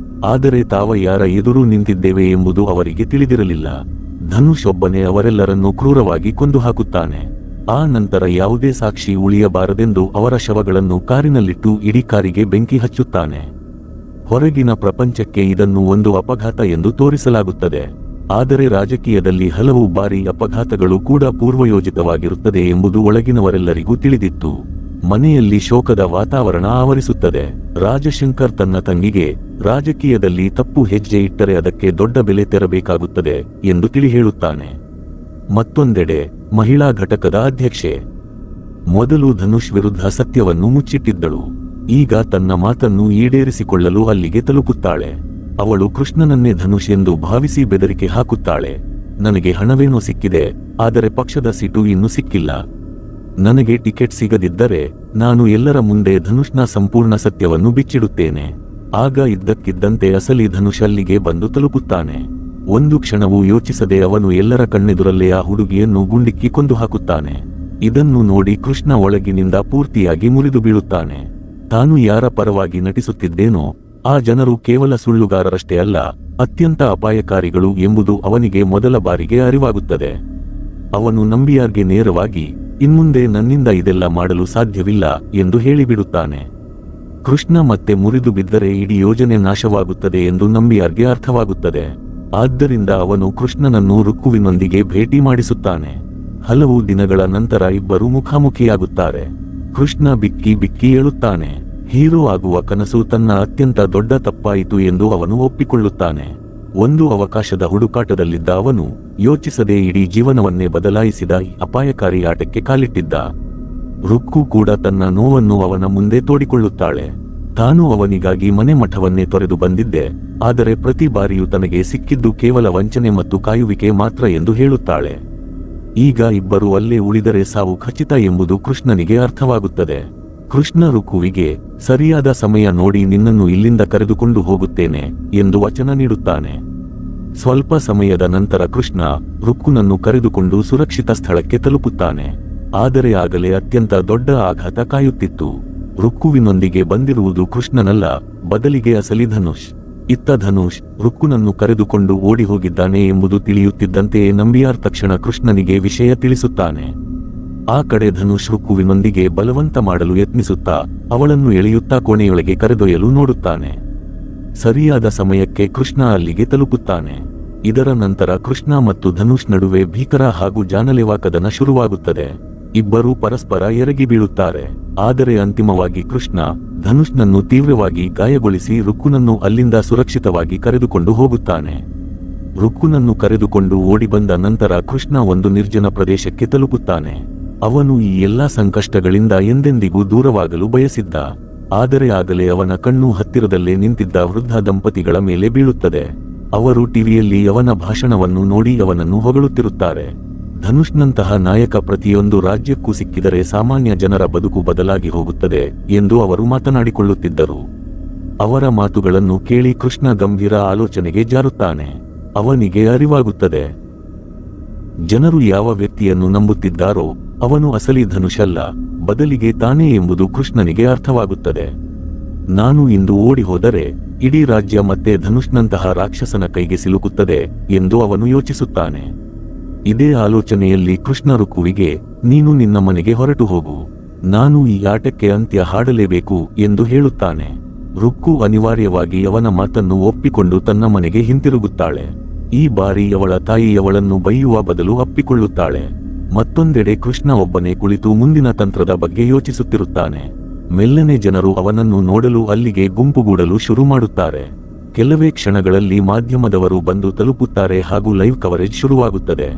ಆದರೆ ತಾವ ಯಾರ ಎದುರು ನಿಂತಿದ್ದೇವೆ ಎಂಬುದು ಅವರಿಗೆ ತಿಳಿದಿರಲಿಲ್ಲ. ಧನುಷ್ ಒಬ್ಬನೇ ಅವರೆಲ್ಲರನ್ನೂ ಕ್ರೂರವಾಗಿ ಕೊಂದು ಹಾಕುತ್ತಾನೆ. ಆ ನಂತರ ಯಾವುದೇ ಸಾಕ್ಷಿ ಉಳಿಯಬಾರದೆಂದು ಅವರ ಶವಗಳನ್ನು ಕಾರಿನಲ್ಲಿಟ್ಟು ಇಡೀ ಕಾರಿಗೆ ಬೆಂಕಿ ಹಚ್ಚುತ್ತಾನೆ. ಹೊರಗಿನ ಪ್ರಪಂಚಕ್ಕೆ ಇದನ್ನು ಒಂದು ಅಪಘಾತ ಎಂದು ತೋರಿಸಲಾಗುತ್ತದೆ. ಆದರೆ ರಾಜಕೀಯದಲ್ಲಿ ಹಲವು ಬಾರಿ ಅಪಘಾತಗಳು ಕೂಡ ಪೂರ್ವಯೋಜಿತವಾಗಿರುತ್ತದೆ ಎಂಬುದು ಒಳಗಿನವರೆಲ್ಲರಿಗೂ ತಿಳಿದಿತ್ತು. ಮನೆಯಲ್ಲಿ ಶೋಕದ ವಾತಾವರಣ ಆವರಿಸುತ್ತದೆ. ರಾಜಶಂಕರ್ ತನ್ನ ತಂಗಿಗೆ ರಾಜಕೀಯದಲ್ಲಿ ತಪ್ಪು ಹೆಜ್ಜೆ ಇಟ್ಟರೆ ಅದಕ್ಕೆ ದೊಡ್ಡ ಬೆಲೆ ತೆರಬೇಕಾಗುತ್ತದೆ ಎಂದು ತಿಳಿ ಹೇಳುತ್ತಾನೆ. ಮತ್ತೊಂದೆಡೆ ಮಹಿಳಾ ಘಟಕದ ಅಧ್ಯಕ್ಷೆ ಮೊದಲು ಧನುಷ್ ವಿರುದ್ಧ ಸತ್ಯವನ್ನು ಮುಚ್ಚಿಟ್ಟಿದ್ದಳು. ಈಗ ತನ್ನ ಮಾತನ್ನು ಈಡೇರಿಸಿಕೊಳ್ಳಲು ಅಲ್ಲಿಗೆ ತಲುಪುತ್ತಾಳೆ. ಅವಳು ಕೃಷ್ಣನನ್ನೇ ಧನುಷ್ ಎಂದು ಭಾವಿಸಿ ಬೆದರಿಕೆ ಹಾಕುತ್ತಾಳೆ. ನನಗೆ ಹಣವೇನೋ ಸಿಕ್ಕಿದೆ, ಆದರೆ ಪಕ್ಷದ ಸೀಟು ಇನ್ನೂ ಸಿಕ್ಕಿಲ್ಲ. ನನಗೆ ಟಿಕೆಟ್ ಸಿಗದಿದ್ದರೆ ನಾನು ಎಲ್ಲರ ಮುಂದೆ ಧನುಷ್ನ ಸಂಪೂರ್ಣ ಸತ್ಯವನ್ನು ಬಿಚ್ಚಿಡುತ್ತೇನೆ. ಆಗ ಇದ್ದಕ್ಕಿದ್ದಂತೆ ಅಸಲಿ ಧನುಷ್ ಅಲ್ಲಿಗೆ ಬಂದು ತಲುಪುತ್ತಾನೆ. ಒಂದು ಕ್ಷಣವೂ ಯೋಚಿಸದೆ ಅವನು ಎಲ್ಲರ ಕಣ್ಣೆದುರಲ್ಲೇ ಆ ಹುಡುಗಿಯನ್ನು ಗುಂಡಿಕ್ಕಿ ಕೊಂದು ಹಾಕುತ್ತಾನೆ. ಇದನ್ನು ನೋಡಿ ಕೃಷ್ಣ ಒಳಗಿನಿಂದ ಪೂರ್ತಿಯಾಗಿ ಮುರಿದು ಬೀಳುತ್ತಾನೆ. ತಾನು ಯಾರ ಪರವಾಗಿ ನಟಿಸುತ್ತಿದ್ದೇನೋ ಆ ಜನರು ಕೇವಲ ಸುಳ್ಳುಗಾರರಷ್ಟೇ ಅಲ್ಲ, ಅತ್ಯಂತ ಅಪಾಯಕಾರಿಗಳು ಎಂಬುದು ಅವನಿಗೆ ಮೊದಲ ಬಾರಿಗೆ ಅರಿವಾಗುತ್ತದೆ. ಅವನು ನಂಬಿಯಾರ್ಗೆ ನೇರವಾಗಿ, ಇನ್ಮುಂದೆ ನನ್ನಿಂದ ಇದೆಲ್ಲ ಮಾಡಲು ಸಾಧ್ಯವಿಲ್ಲ ಎಂದು ಹೇಳಿಬಿಡುತ್ತಾನೆ. ಕೃಷ್ಣ ಮತ್ತೆ ಮುರಿದು ಬಿದ್ದರೆ ಇಡೀ ಯೋಜನೆ ನಾಶವಾಗುತ್ತದೆ ಎಂದು ನಂಬಿಯಾರ್ಗೆ ಅರ್ಥವಾಗುತ್ತದೆ. ಆದ್ದರಿಂದ ಅವನು ಕೃಷ್ಣನನ್ನು ರುಕ್ಕುವಿನೊಂದಿಗೆ ಭೇಟಿ ಮಾಡಿಸುತ್ತಾನೆ. ಹಲವು ದಿನಗಳ ನಂತರ ಇಬ್ಬರು ಮುಖಾಮುಖಿಯಾಗುತ್ತಾರೆ. ಕೃಷ್ಣ ಬಿಕ್ಕಿ ಬಿಕ್ಕಿ ಹೇಳುತ್ತಾನೆ, ಹೀರೋ ಆಗುವ ಕನಸು ತನ್ನ ಅತ್ಯಂತ ದೊಡ್ಡ ತಪ್ಪಾಯಿತು ಎಂದು ಅವನು ಒಪ್ಪಿಕೊಳ್ಳುತ್ತಾನೆ. ಒಂದು ಅವಕಾಶದ ಹುಡುಕಾಟದಲ್ಲಿದ್ದ ಅವನು ಯೋಚಿಸದೆ ಇಡೀ ಜೀವನವನ್ನೇ ಬದಲಾಯಿಸಿದ ಈ ಅಪಾಯಕಾರಿ ಆಟಕ್ಕೆ ಕಾಲಿಟ್ಟಿದ್ದ. ರುಕ್ಕು ಕೂಡ ತನ್ನ ನೋವನ್ನು ಅವನ ಮುಂದೆ ತೋಡಿಕೊಳ್ಳುತ್ತಾಳೆ. ತಾನು ಅವನಿಗಾಗಿ ಮನೆ ಮಠವನ್ನೇ ತೊರೆದು ಬಂದಿದ್ದೆ, ಆದರೆ ಪ್ರತಿ ಬಾರಿಯೂ ತನಗೆ ಸಿಕ್ಕಿದ್ದು ಕೇವಲ ವಂಚನೆ ಮತ್ತು ಕಾಯುವಿಕೆ ಮಾತ್ರ ಎಂದು ಹೇಳುತ್ತಾಳೆ. ಈಗ ಇಬ್ಬರು ಅಲ್ಲೇ ಉಳಿದರೆ ಸಾವು ಖಚಿತ ಎಂಬುದು ಕೃಷ್ಣನಿಗೆ ಅರ್ಥವಾಗುತ್ತದೆ. ಕೃಷ್ಣ ರುಕ್ಕುವಿಗೆ, ಸರಿಯಾದ ಸಮಯ ನೋಡಿ ನಿನ್ನನ್ನು ಇಲ್ಲಿಂದ ಕರೆದುಕೊಂಡು ಹೋಗುತ್ತೇನೆ ಎಂದು ವಚನ ನೀಡುತ್ತಾನೆ. ಸ್ವಲ್ಪ ಸಮಯದ ನಂತರ ಕೃಷ್ಣ ರುಕ್ಕುನನ್ನು ಕರೆದುಕೊಂಡು ಸುರಕ್ಷಿತ ಸ್ಥಳಕ್ಕೆ ತಲುಪುತ್ತಾನೆ. ಆದರೆ ಆಗಲೇ ಅತ್ಯಂತ ದೊಡ್ಡ ಆಘಾತ ಕಾಯುತ್ತಿತ್ತು. ರುಕ್ಕುವಿನೊಂದಿಗೆ ಬಂದಿರುವುದು ಕೃಷ್ಣನಲ್ಲ, ಬದಲಿಗೆ ಅಸಲಿ ಧನುಷ್. ಇತ್ತ ಧನುಷ್ ರುಕ್ಕುನನ್ನು ಕರೆದುಕೊಂಡು ಓಡಿ ಹೋಗಿದ್ದಾನೆ ಎಂಬುದು ತಿಳಿಯುತ್ತಿದ್ದಂತೆಯೇ ನಂಬಿಯಾರ್ ತಕ್ಷಣ ಕೃಷ್ಣನಿಗೆ ವಿಷಯ ತಿಳಿಸುತ್ತಾನೆ. ಆ ಕಡೆ ಧನುಷ್ ರುಕ್ಕುವಿನೊಂದಿಗೆ ಬಲವಂತ ಮಾಡಲು ಯತ್ನಿಸುತ್ತಾ ಅವಳನ್ನು ಎಳೆಯುತ್ತಾ ಕೋಣೆಯೊಳಗೆ ಕರೆದೊಯ್ಯಲು ನೋಡುತ್ತಾನೆ. ಸರಿಯಾದ ಸಮಯಕ್ಕೆ ಕೃಷ್ಣ ಅಲ್ಲಿಗೆ ತಲುಪುತ್ತಾನೆ. ಇದರ ನಂತರ ಕೃಷ್ಣ ಮತ್ತು ಧನುಷ್ ನಡುವೆ ಭೀಕರ ಹಾಗೂ ಜಾನಲೆವಾ ಕದನ ಶುರುವಾಗುತ್ತದೆ. ಇಬ್ಬರೂ ಪರಸ್ಪರ ಎರಗಿ ಬೀಳುತ್ತಾರೆ. ಆದರೆ ಅಂತಿಮವಾಗಿ ಕೃಷ್ಣ ಧನುಷ್ನನ್ನು ತೀವ್ರವಾಗಿ ಗಾಯಗೊಳಿಸಿ ರುಕ್ಕುನನ್ನು ಅಲ್ಲಿಂದ ಸುರಕ್ಷಿತವಾಗಿ ಕರೆದುಕೊಂಡು ಹೋಗುತ್ತಾನೆ. ರುಕ್ಕುನನ್ನು ಕರೆದುಕೊಂಡು ಓಡಿಬಂದ ನಂತರ ಕೃಷ್ಣ ಒಂದು ನಿರ್ಜನ ಪ್ರದೇಶಕ್ಕೆ ತಲುಪುತ್ತಾನೆ. ಅವನು ಈ ಎಲ್ಲಾ ಸಂಕಷ್ಟಗಳಿಂದ ಎಂದೆಂದಿಗೂ ದೂರವಾಗಲು ಬಯಸಿದ್ದ. ಆದರೆ ಆಗಲೇ ಅವನ ಕಣ್ಣು ಹತ್ತಿರದಲ್ಲೇ ನಿಂತಿದ್ದ ವೃದ್ಧ ದಂಪತಿಗಳ ಮೇಲೆ ಬೀಳುತ್ತದೆ. ಅವರು ಟಿವಿಯಲ್ಲಿ ಅವನ ಭಾಷಣವನ್ನು ನೋಡಿ ಅವನನ್ನು ಹೊಗಳುತ್ತಿರುತ್ತಾರೆ. ಧನುಷ್ನಂತಹ ನಾಯಕ ಪ್ರತಿಯೊಂದು ರಾಜ್ಯಕ್ಕೂ ಸಿಕ್ಕಿದರೆ ಸಾಮಾನ್ಯ ಜನರ ಬದುಕು ಬದಲಾಗಿ ಹೋಗುತ್ತದೆ ಎಂದು ಅವರು ಮಾತನಾಡಿಕೊಳ್ಳುತ್ತಿದ್ದರು. ಅವರ ಮಾತುಗಳನ್ನು ಕೇಳಿ ಕೃಷ್ಣ ಗಂಭೀರ ಆಲೋಚನೆಗೆ ಜಾರುತ್ತಾನೆ. ಅವನಿಗೆ ಅರಿವಾಗುತ್ತದೆ, ಜನರು ಯಾವ ವ್ಯಕ್ತಿಯನ್ನು ನಂಬುತ್ತಿದ್ದಾರೋ ಅವನು ಅಸಲಿ ಧನುಷಲ್ಲ, ಬದಲಿಗೆ ತಾನೇ ಎಂಬುದು ಕೃಷ್ಣನಿಗೆ ಅರ್ಥವಾಗುತ್ತದೆ. ನಾನು ಇಂದು ಓಡಿ ಹೋದರೆ ಇಡೀ ರಾಜ್ಯ ಮತ್ತೆ ಧನುಷ್ನಂತಹ ರಾಕ್ಷಸನ ಕೈಗೆ ಸಿಲುಕುತ್ತದೆ ಎಂದು ಅವನು ಯೋಚಿಸುತ್ತಾನೆ. ಇದೇ ಆಲೋಚನೆಯಲ್ಲಿ ಕೃಷ್ಣ ರುಕ್ಕುವಿಗೆ, ನೀನು ನಿನ್ನ ಮನೆಗೆ ಹೊರಟು ಹೋಗು, ನಾನು ಈ ಆಟಕ್ಕೆ ಅಂತ್ಯ ಹಾಡಲೇಬೇಕು ಎಂದು ಹೇಳುತ್ತಾನೆ. ರುಕ್ಕು ಅನಿವಾರ್ಯವಾಗಿ ಅವನ ಮಾತನ್ನು ಒಪ್ಪಿಕೊಂಡು ತನ್ನ ಮನೆಗೆ ಹಿಂತಿರುಗುತ್ತಾಳೆ. ಈ ಬಾರಿ ಅವಳ ತಾಯಿ ಅವಳನ್ನು ಬೈಯುವ ಬದಲು ಅಪ್ಪಿಕೊಳ್ಳುತ್ತಾಳೆ. ಮತ್ತೊಂದೆಡೆ ಕೃಷ್ಣ ಒಬ್ಬನೇ ಕುಳಿತು ಮುಂದಿನ ತಂತ್ರದ ಬಗ್ಗೆ ಯೋಚಿಸುತ್ತಿರುತ್ತಾನೆ. ಮೆಲ್ಲನೆ ಜನರು ಅವನನ್ನು ನೋಡಲು ಅಲ್ಲಿಗೆ ಗುಂಪುಗೂಡಲು ಶುರು ಮಾಡುತ್ತಾರೆ. ಕೆಲವೇ ಕ್ಷಣಗಳಲ್ಲಿ ಮಾಧ್ಯಮದವರು ಬಂದು ತಲುಪುತ್ತಾರೆ ಹಾಗೂ ಲೈವ್ ಕವರೇಜ್ ಶುರುವಾಗುತ್ತದೆ.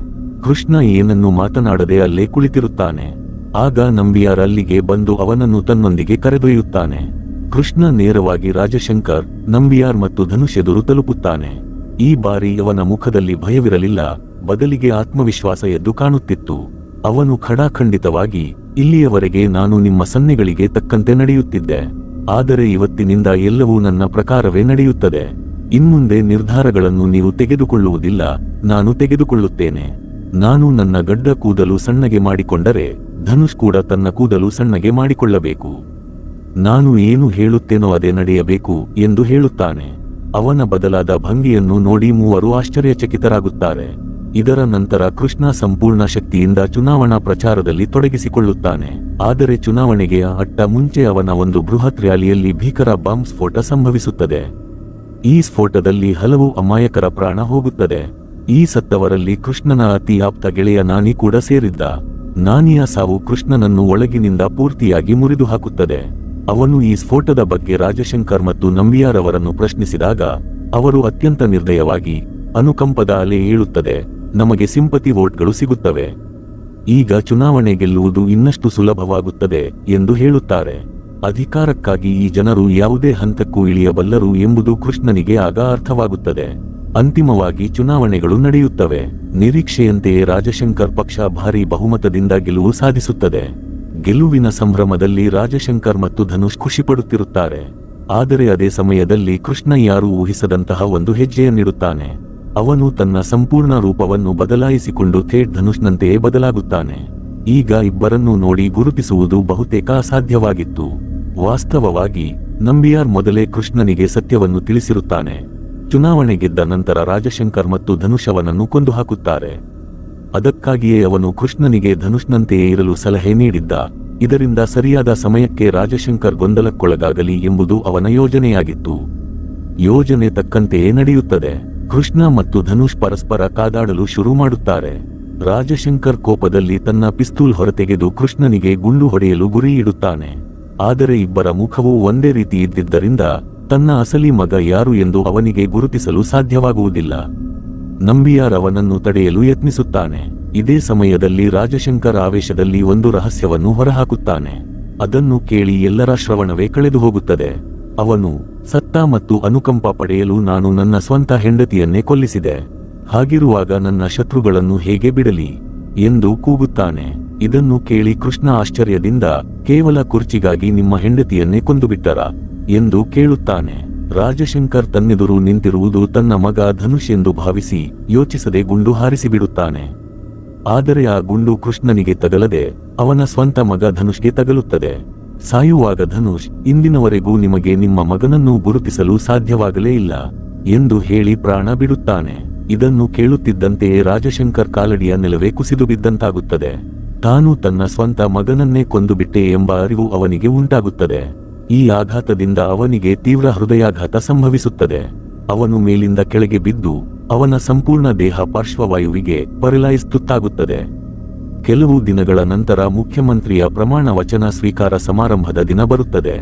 ಕೃಷ್ಣ ಏನನ್ನು ಮಾತನಾಡದೆ ಅಲ್ಲೇ ಕುಳಿತಿರುತ್ತಾನೆ. ಆಗ ನಂಬಿಯಾರ್ ಅಲ್ಲಿಗೆ ಬಂದು ಅವನನ್ನು ತನ್ನೊಂದಿಗೆ ಕರೆದೊಯ್ಯುತ್ತಾನೆ. ಕೃಷ್ಣ ನೇರವಾಗಿ ರಾಜಶಂಕರ್, ನಂಬಿಯಾರ್ ಮತ್ತು ಧನುಷ್ ಎದುರು ತಲುಪುತ್ತಾನೆ. ಈ ಬಾರಿ ಅವನ ಮುಖದಲ್ಲಿ ಭಯವಿರಲಿಲ್ಲ, ಬದಲಿಗೆ ಆತ್ಮವಿಶ್ವಾಸ ಎದ್ದು ಕಾಣುತ್ತಿತ್ತು. ಅವನು ಖಡಾಖಂಡಿತವಾಗಿ, ಇಲ್ಲಿಯವರೆಗೆ ನಾನು ನಿಮ್ಮ ಸನ್ನೆಗಳಿಗೆ ತಕ್ಕಂತೆ ನಡೆಯುತ್ತಿದ್ದೆ, ಆದರೆ ಇವತ್ತಿನಿಂದ ಎಲ್ಲವೂ ನನ್ನ ಪ್ರಕಾರವೇ ನಡೆಯುತ್ತದೆ. ಇನ್ಮುಂದೆ ನಿರ್ಧಾರಗಳನ್ನು ನೀವು ತೆಗೆದುಕೊಳ್ಳುವುದಿಲ್ಲ, ನಾನು ತೆಗೆದುಕೊಳ್ಳುತ್ತೇನೆ. ನಾನು ನನ್ನ ಗಡ್ಡ ಕೂದಲು ಸಣ್ಣಗೆ ಮಾಡಿಕೊಂಡರೆ ಧನುಷ್ ಕೂಡ ತನ್ನ ಕೂದಲು ಸಣ್ಣಗೆ ಮಾಡಿಕೊಳ್ಳಬೇಕು. ನಾನು ಏನು ಹೇಳುತ್ತೇನೋ ಅದೇ ನಡೆಯಬೇಕು ಎಂದು ಹೇಳುತ್ತಾನೆ. ಅವನ ಬದಲಾದ ಭಂಗಿಯನ್ನು ನೋಡಿ ಮೂವರು ಆಶ್ಚರ್ಯಚಕಿತರಾಗುತ್ತಾರೆ. ಇದರ ನಂತರ ಕೃಷ್ಣ ಸಂಪೂರ್ಣ ಶಕ್ತಿಯಿಂದ ಚುನಾವಣಾ ಪ್ರಚಾರದಲ್ಲಿ ತೊಡಗಿಸಿಕೊಳ್ಳುತ್ತಾನೆ. ಆದರೆ ಚುನಾವಣೆಗೆ ಅಟ್ಟ ಮುಂಚೆ ಅವನ ಒಂದು ಬೃಹತ್ ರ್ಯಾಲಿಯಲ್ಲಿ ಭೀಕರ ಬಾಂಬ್ ಸ್ಫೋಟ ಸಂಭವಿಸುತ್ತದೆ. ಈ ಸ್ಫೋಟದಲ್ಲಿ ಹಲವು ಅಮಾಯಕರ ಪ್ರಾಣ ಹೋಗುತ್ತದೆ. ಈ ಸತ್ತವರಲ್ಲಿ ಕೃಷ್ಣನ ಅತಿ ಆಪ್ತ ಗೆಳೆಯ ನಾನಿ ಕೂಡ ಸೇರಿದ್ದ. ನಾನಿಯ ಸಾವು ಕೃಷ್ಣನನ್ನು ಒಳಗಿನಿಂದ ಪೂರ್ತಿಯಾಗಿ ಮುರಿದು ಹಾಕುತ್ತದೆ. ಅವನು ಈ ಸ್ಫೋಟದ ಬಗ್ಗೆ ರಾಜಶಂಕರ್ ಮತ್ತು ನಂಬಿಯಾರ್ ಅವರನ್ನು ಪ್ರಶ್ನಿಸಿದಾಗ ಅವರು ಅತ್ಯಂತ ನಿರ್ದಯವಾಗಿ, ಅನುಕಂಪದ ಅಲೆ ಏಳುತ್ತದೆ, ನಮಗೆ ಸಿಂಪತಿ ವೋಟ್ಗಳು ಸಿಗುತ್ತವೆ, ಈಗ ಚುನಾವಣೆ ಗೆಲ್ಲುವುದು ಇನ್ನಷ್ಟು ಸುಲಭವಾಗುತ್ತದೆ ಎಂದು ಹೇಳುತ್ತಾರೆ. ಅಧಿಕಾರಕ್ಕಾಗಿ ಈ ಜನರು ಯಾವುದೇ ಹಂತಕ್ಕೂ ಇಳಿಯಬಲ್ಲರು ಎಂಬುದು ಕೃಷ್ಣನಿಗೆ ಆಗ ಅರ್ಥವಾಗುತ್ತದೆ. ಅಂತಿಮವಾಗಿ ಚುನಾವಣೆಗಳು ನಡೆಯುತ್ತವೆ. ನಿರೀಕ್ಷೆಯಂತೆಯೇ ರಾಜಶಂಕರ್ ಪಕ್ಷ ಭಾರೀ ಬಹುಮತದಿಂದ ಗೆಲುವು ಸಾಧಿಸುತ್ತದೆ. ಗೆಲುವಿನ ಸಂಭ್ರಮದಲ್ಲಿ ರಾಜಶಂಕರ್ ಮತ್ತು ಧನುಷ್ ಖುಷಿಪಡುತ್ತಿರುತ್ತಾರೆ. ಆದರೆ ಅದೇ ಸಮಯದಲ್ಲಿ ಕೃಷ್ಣ ಯಾರೂ ಊಹಿಸದಂತಹ ಒಂದು ಹೆಜ್ಜೆಯನ್ನಿಡುತ್ತಾನೆ. ಅವನು ತನ್ನ ಸಂಪೂರ್ಣ ರೂಪವನ್ನು ಬದಲಾಯಿಸಿಕೊಂಡು ಥೇಟ್ ಧನುಷ್ನಂತೆಯೇ ಬದಲಾಗುತ್ತಾನೆ. ಈಗ ಇಬ್ಬರನ್ನೂ ನೋಡಿ ಗುರುತಿಸುವುದು ಬಹುತೇಕ ಅಸಾಧ್ಯವಾಗಿತ್ತು. ವಾಸ್ತವವಾಗಿ ನಂಬಿಯಾರ್ ಮೊದಲೇ ಕೃಷ್ಣನಿಗೆ ಸತ್ಯವನ್ನು ತಿಳಿಸಿರುತ್ತಾನೆ. ಚುನಾವಣೆ ಗೆದ್ದ ನಂತರ ರಾಜಶಂಕರ್ ಮತ್ತು ಧನುಷ್ ಅವನನ್ನು ಕೊಂದು ಹಾಕುತ್ತಾರೆ. ಅದಕ್ಕಾಗಿಯೇ ಅವನು ಕೃಷ್ಣನಿಗೆ ಧನುಷ್ನಂತೆಯೇ ಇರಲು ಸಲಹೆ ನೀಡಿದ್ದ. ಇದರಿಂದ ಸರಿಯಾದ ಸಮಯಕ್ಕೆ ರಾಜಶಂಕರ್ ಗೊಂದಲಕ್ಕೊಳಗಾಗಲಿ ಎಂಬುದು ಅವನ ಯೋಜನೆಯಾಗಿತ್ತು. ಯೋಜನೆ ತಕ್ಕಂತೆಯೇ ನಡೆಯುತ್ತದೆ. ಕೃಷ್ಣ ಮತ್ತು ಧನುಷ್ ಪರಸ್ಪರ ಕಾದಾಡಲು ಶುರು ಮಾಡುತ್ತಾರೆ. ರಾಜಶಂಕರ್ ಕೋಪದಲ್ಲಿ ತನ್ನ ಪಿಸ್ತೂಲ್ ಹೊರತೆಗೆದು ಕೃಷ್ಣನಿಗೆ ಗುಂಡು ಹೊಡೆಯಲು ಗುರಿ ಇಡುತ್ತಾನೆ. ಆದರೆ ಇಬ್ಬರ ಮುಖವೂ ಒಂದೇ ರೀತಿ ಇದ್ದಿದ್ದರಿಂದ ತನ್ನ ಅಸಲಿ ಮಗ ಯಾರು ಎಂದು ಅವನಿಗೆ ಗುರುತಿಸಲು ಸಾಧ್ಯವಾಗುವುದಿಲ್ಲ. ನಂಬಿಯಾರ್ ಅವನನ್ನು ತಡೆಯಲು ಯತ್ನಿಸುತ್ತಾನೆ. ಇದೇ ಸಮಯದಲ್ಲಿ ರಾಜಶಂಕರ್ ಆವೇಶದಲ್ಲಿ ಒಂದು ರಹಸ್ಯವನ್ನು ಹೊರಹಾಕುತ್ತಾನೆ. ಅದನ್ನು ಕೇಳಿ ಎಲ್ಲರ ಶ್ರವಣವೇ ಕಳೆದು ಹೋಗುತ್ತದೆ. ಅವನು ಸತ್ತ ಮತ್ತು ಅನುಕಂಪ ಪಡೆಯಲು ನಾನು ನನ್ನ ಸ್ವಂತ ಹೆಂಡತಿಯನ್ನೇ ಕೊಲ್ಲಿಸಿದೆ. ಹಾಗಿರುವಾಗ ನನ್ನ ಶತ್ರುಗಳನ್ನು ಹೇಗೆ ಬಿಡಲಿ ಎಂದು ಕೂಗುತ್ತಾನೆ. ಇದನ್ನು ಕೇಳಿ ಕೃಷ್ಣ ಆಶ್ಚರ್ಯದಿಂದ, ಕೇವಲ ಕುರ್ಚಿಗಾಗಿ ನಿಮ್ಮ ಹೆಂಡತಿಯನ್ನೇ ಕೊಂದುಬಿಟ್ಟರಾ ಎಂದು ಕೇಳುತ್ತಾನೆ. ರಾಜಶಂಕರ್ ತನ್ನೆದುರು ನಿಂತಿರುವುದು ತನ್ನ ಮಗ ಧನುಷ್ ಎಂದು ಭಾವಿಸಿ ಯೋಚಿಸದೆ ಗುಂಡು ಹಾರಿಸಿಬಿಡುತ್ತಾನೆ. ಆದರೆ ಆ ಗುಂಡು ಕೃಷ್ಣನಿಗೆ ತಗಲದೆ ಅವನ ಸ್ವಂತ ಮಗ ಧನುಷ್ಗೆ ತಗಲುತ್ತದೆ. ಸಾಯುವಾಗ ಧನುಷ್, ಇಂದಿನವರೆಗೂ ನಿಮಗೆ ನಿಮ್ಮ ಮಗನನ್ನು ಗುರುತಿಸಲು ಸಾಧ್ಯವಾಗಲೇ ಇಲ್ಲ ಎಂದು ಹೇಳಿ ಪ್ರಾಣ ಬಿಡುತ್ತಾನೆ. ಇದನ್ನು ಕೇಳುತ್ತಿದ್ದಂತೆಯೇ ರಾಜಶಂಕರ್ ಕಾಲಡಿಯ ನೆಲವೇ ಕುಸಿದು ಬಿದ್ದಂತಾಗುತ್ತದೆ. ತಾನು ತನ್ನ ಸ್ವಂತ ಮಗನನ್ನೇ ಕೊಂದುಬಿಟ್ಟೆ ಎಂಬ ಅರಿವು ಅವನಿಗೆ ಉಂಟಾಗುತ್ತದೆ. ಈ ಆಘಾತದಿಂದ ಅವನಿಗೆ ತೀವ್ರ ಹೃದಯಾಘಾತ ಸಂಭವಿಸುತ್ತದೆ. ಅವನು ಮೇಲಿಂದ ಕೆಳಗೆ ಬಿದ್ದು ಅವನ ಸಂಪೂರ್ಣ ದೇಹ ಪಾರ್ಶ್ವವಾಯುವಿಗೆ ಪರಲೈಸ್ ತುತ್ತಾಗುತ್ತದೆ. ಕೆಲವು ದಿನಗಳ ನಂತರ ಮುಖ್ಯಮಂತ್ರಿಯ ಪ್ರಮಾಣ ವಚನ ಸ್ವೀಕಾರ ಸಮಾರಂಭದ ದಿನ ಬರುತ್ತದೆ.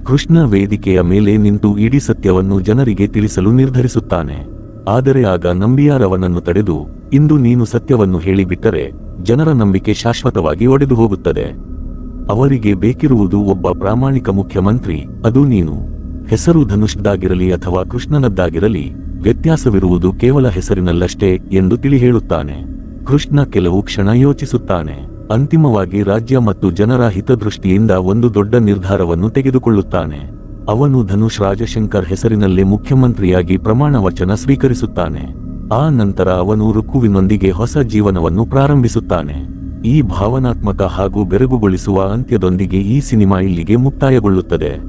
ಕೃಷ್ಣ ವೇದಿಕೆಯ ಮೇಲೆ ನಿಂತು ಇಡೀ ಸತ್ಯವನ್ನು ಜನರಿಗೆ ತಿಳಿಸಲು ನಿರ್ಧರಿಸುತ್ತಾನೆ. ಆದರೆ ಆಗ ನಂಬಿಯಾರ್ ಅವನನ್ನು ತಡೆದು, ಇಂದು ನೀನು ಸತ್ಯವನ್ನು ಹೇಳಿಬಿಟ್ಟರೆ ಜನರ ನಂಬಿಕೆ ಶಾಶ್ವತವಾಗಿ ಒಡೆದು ಹೋಗುತ್ತದೆ. ಅವರಿಗೆ ಬೇಕಿರುವುದು ಒಬ್ಬ ಪ್ರಾಮಾಣಿಕ ಮುಖ್ಯಮಂತ್ರಿ, ಅದು ನೀನು. ಹೆಸರು ಧನುಷ್ದಾಗಿರಲಿ ಅಥವಾ ಕೃಷ್ಣನದ್ದಾಗಿರಲಿ, ವ್ಯತ್ಯಾಸವಿರುವುದು ಕೇವಲ ಹೆಸರಿನಲ್ಲಷ್ಟೇ ಎಂದು ತಿಳಿ ಹೇಳುತ್ತಾನೆ. ಕೃಷ್ಣ ಕೆಲವು ಕ್ಷಣ ಯೋಚಿಸುತ್ತಾನೆ. ಅಂತಿಮವಾಗಿ ರಾಜ್ಯ ಮತ್ತು ಜನರ ಹಿತದೃಷ್ಟಿಯಿಂದ ಒಂದು ದೊಡ್ಡ ನಿರ್ಧಾರವನ್ನು ತೆಗೆದುಕೊಳ್ಳುತ್ತಾನೆ. ಅವನು ಧನುಷ್ ರಾಜಶಂಕರ್ ಹೆಸರಿನಲ್ಲೇ ಮುಖ್ಯಮಂತ್ರಿಯಾಗಿ ಪ್ರಮಾಣ ವಚನ ಸ್ವೀಕರಿಸುತ್ತಾನೆ. ಆ ನಂತರ ಅವನು ರುಕ್ಕುವಿನೊಂದಿಗೆ ಹೊಸ ಜೀವನವನ್ನು ಪ್ರಾರಂಭಿಸುತ್ತಾನೆ. ಈ ಭಾವನಾತ್ಮಕ ಹಾಗೂ ಬೆರಗುಗೊಳಿಸುವ ಅಂತ್ಯದೊಂದಿಗೆ ಈ ಸಿನಿಮಾ ಇಲ್ಲಿಗೆ ಮುಕ್ತಾಯಗೊಳ್ಳುತ್ತದೆ.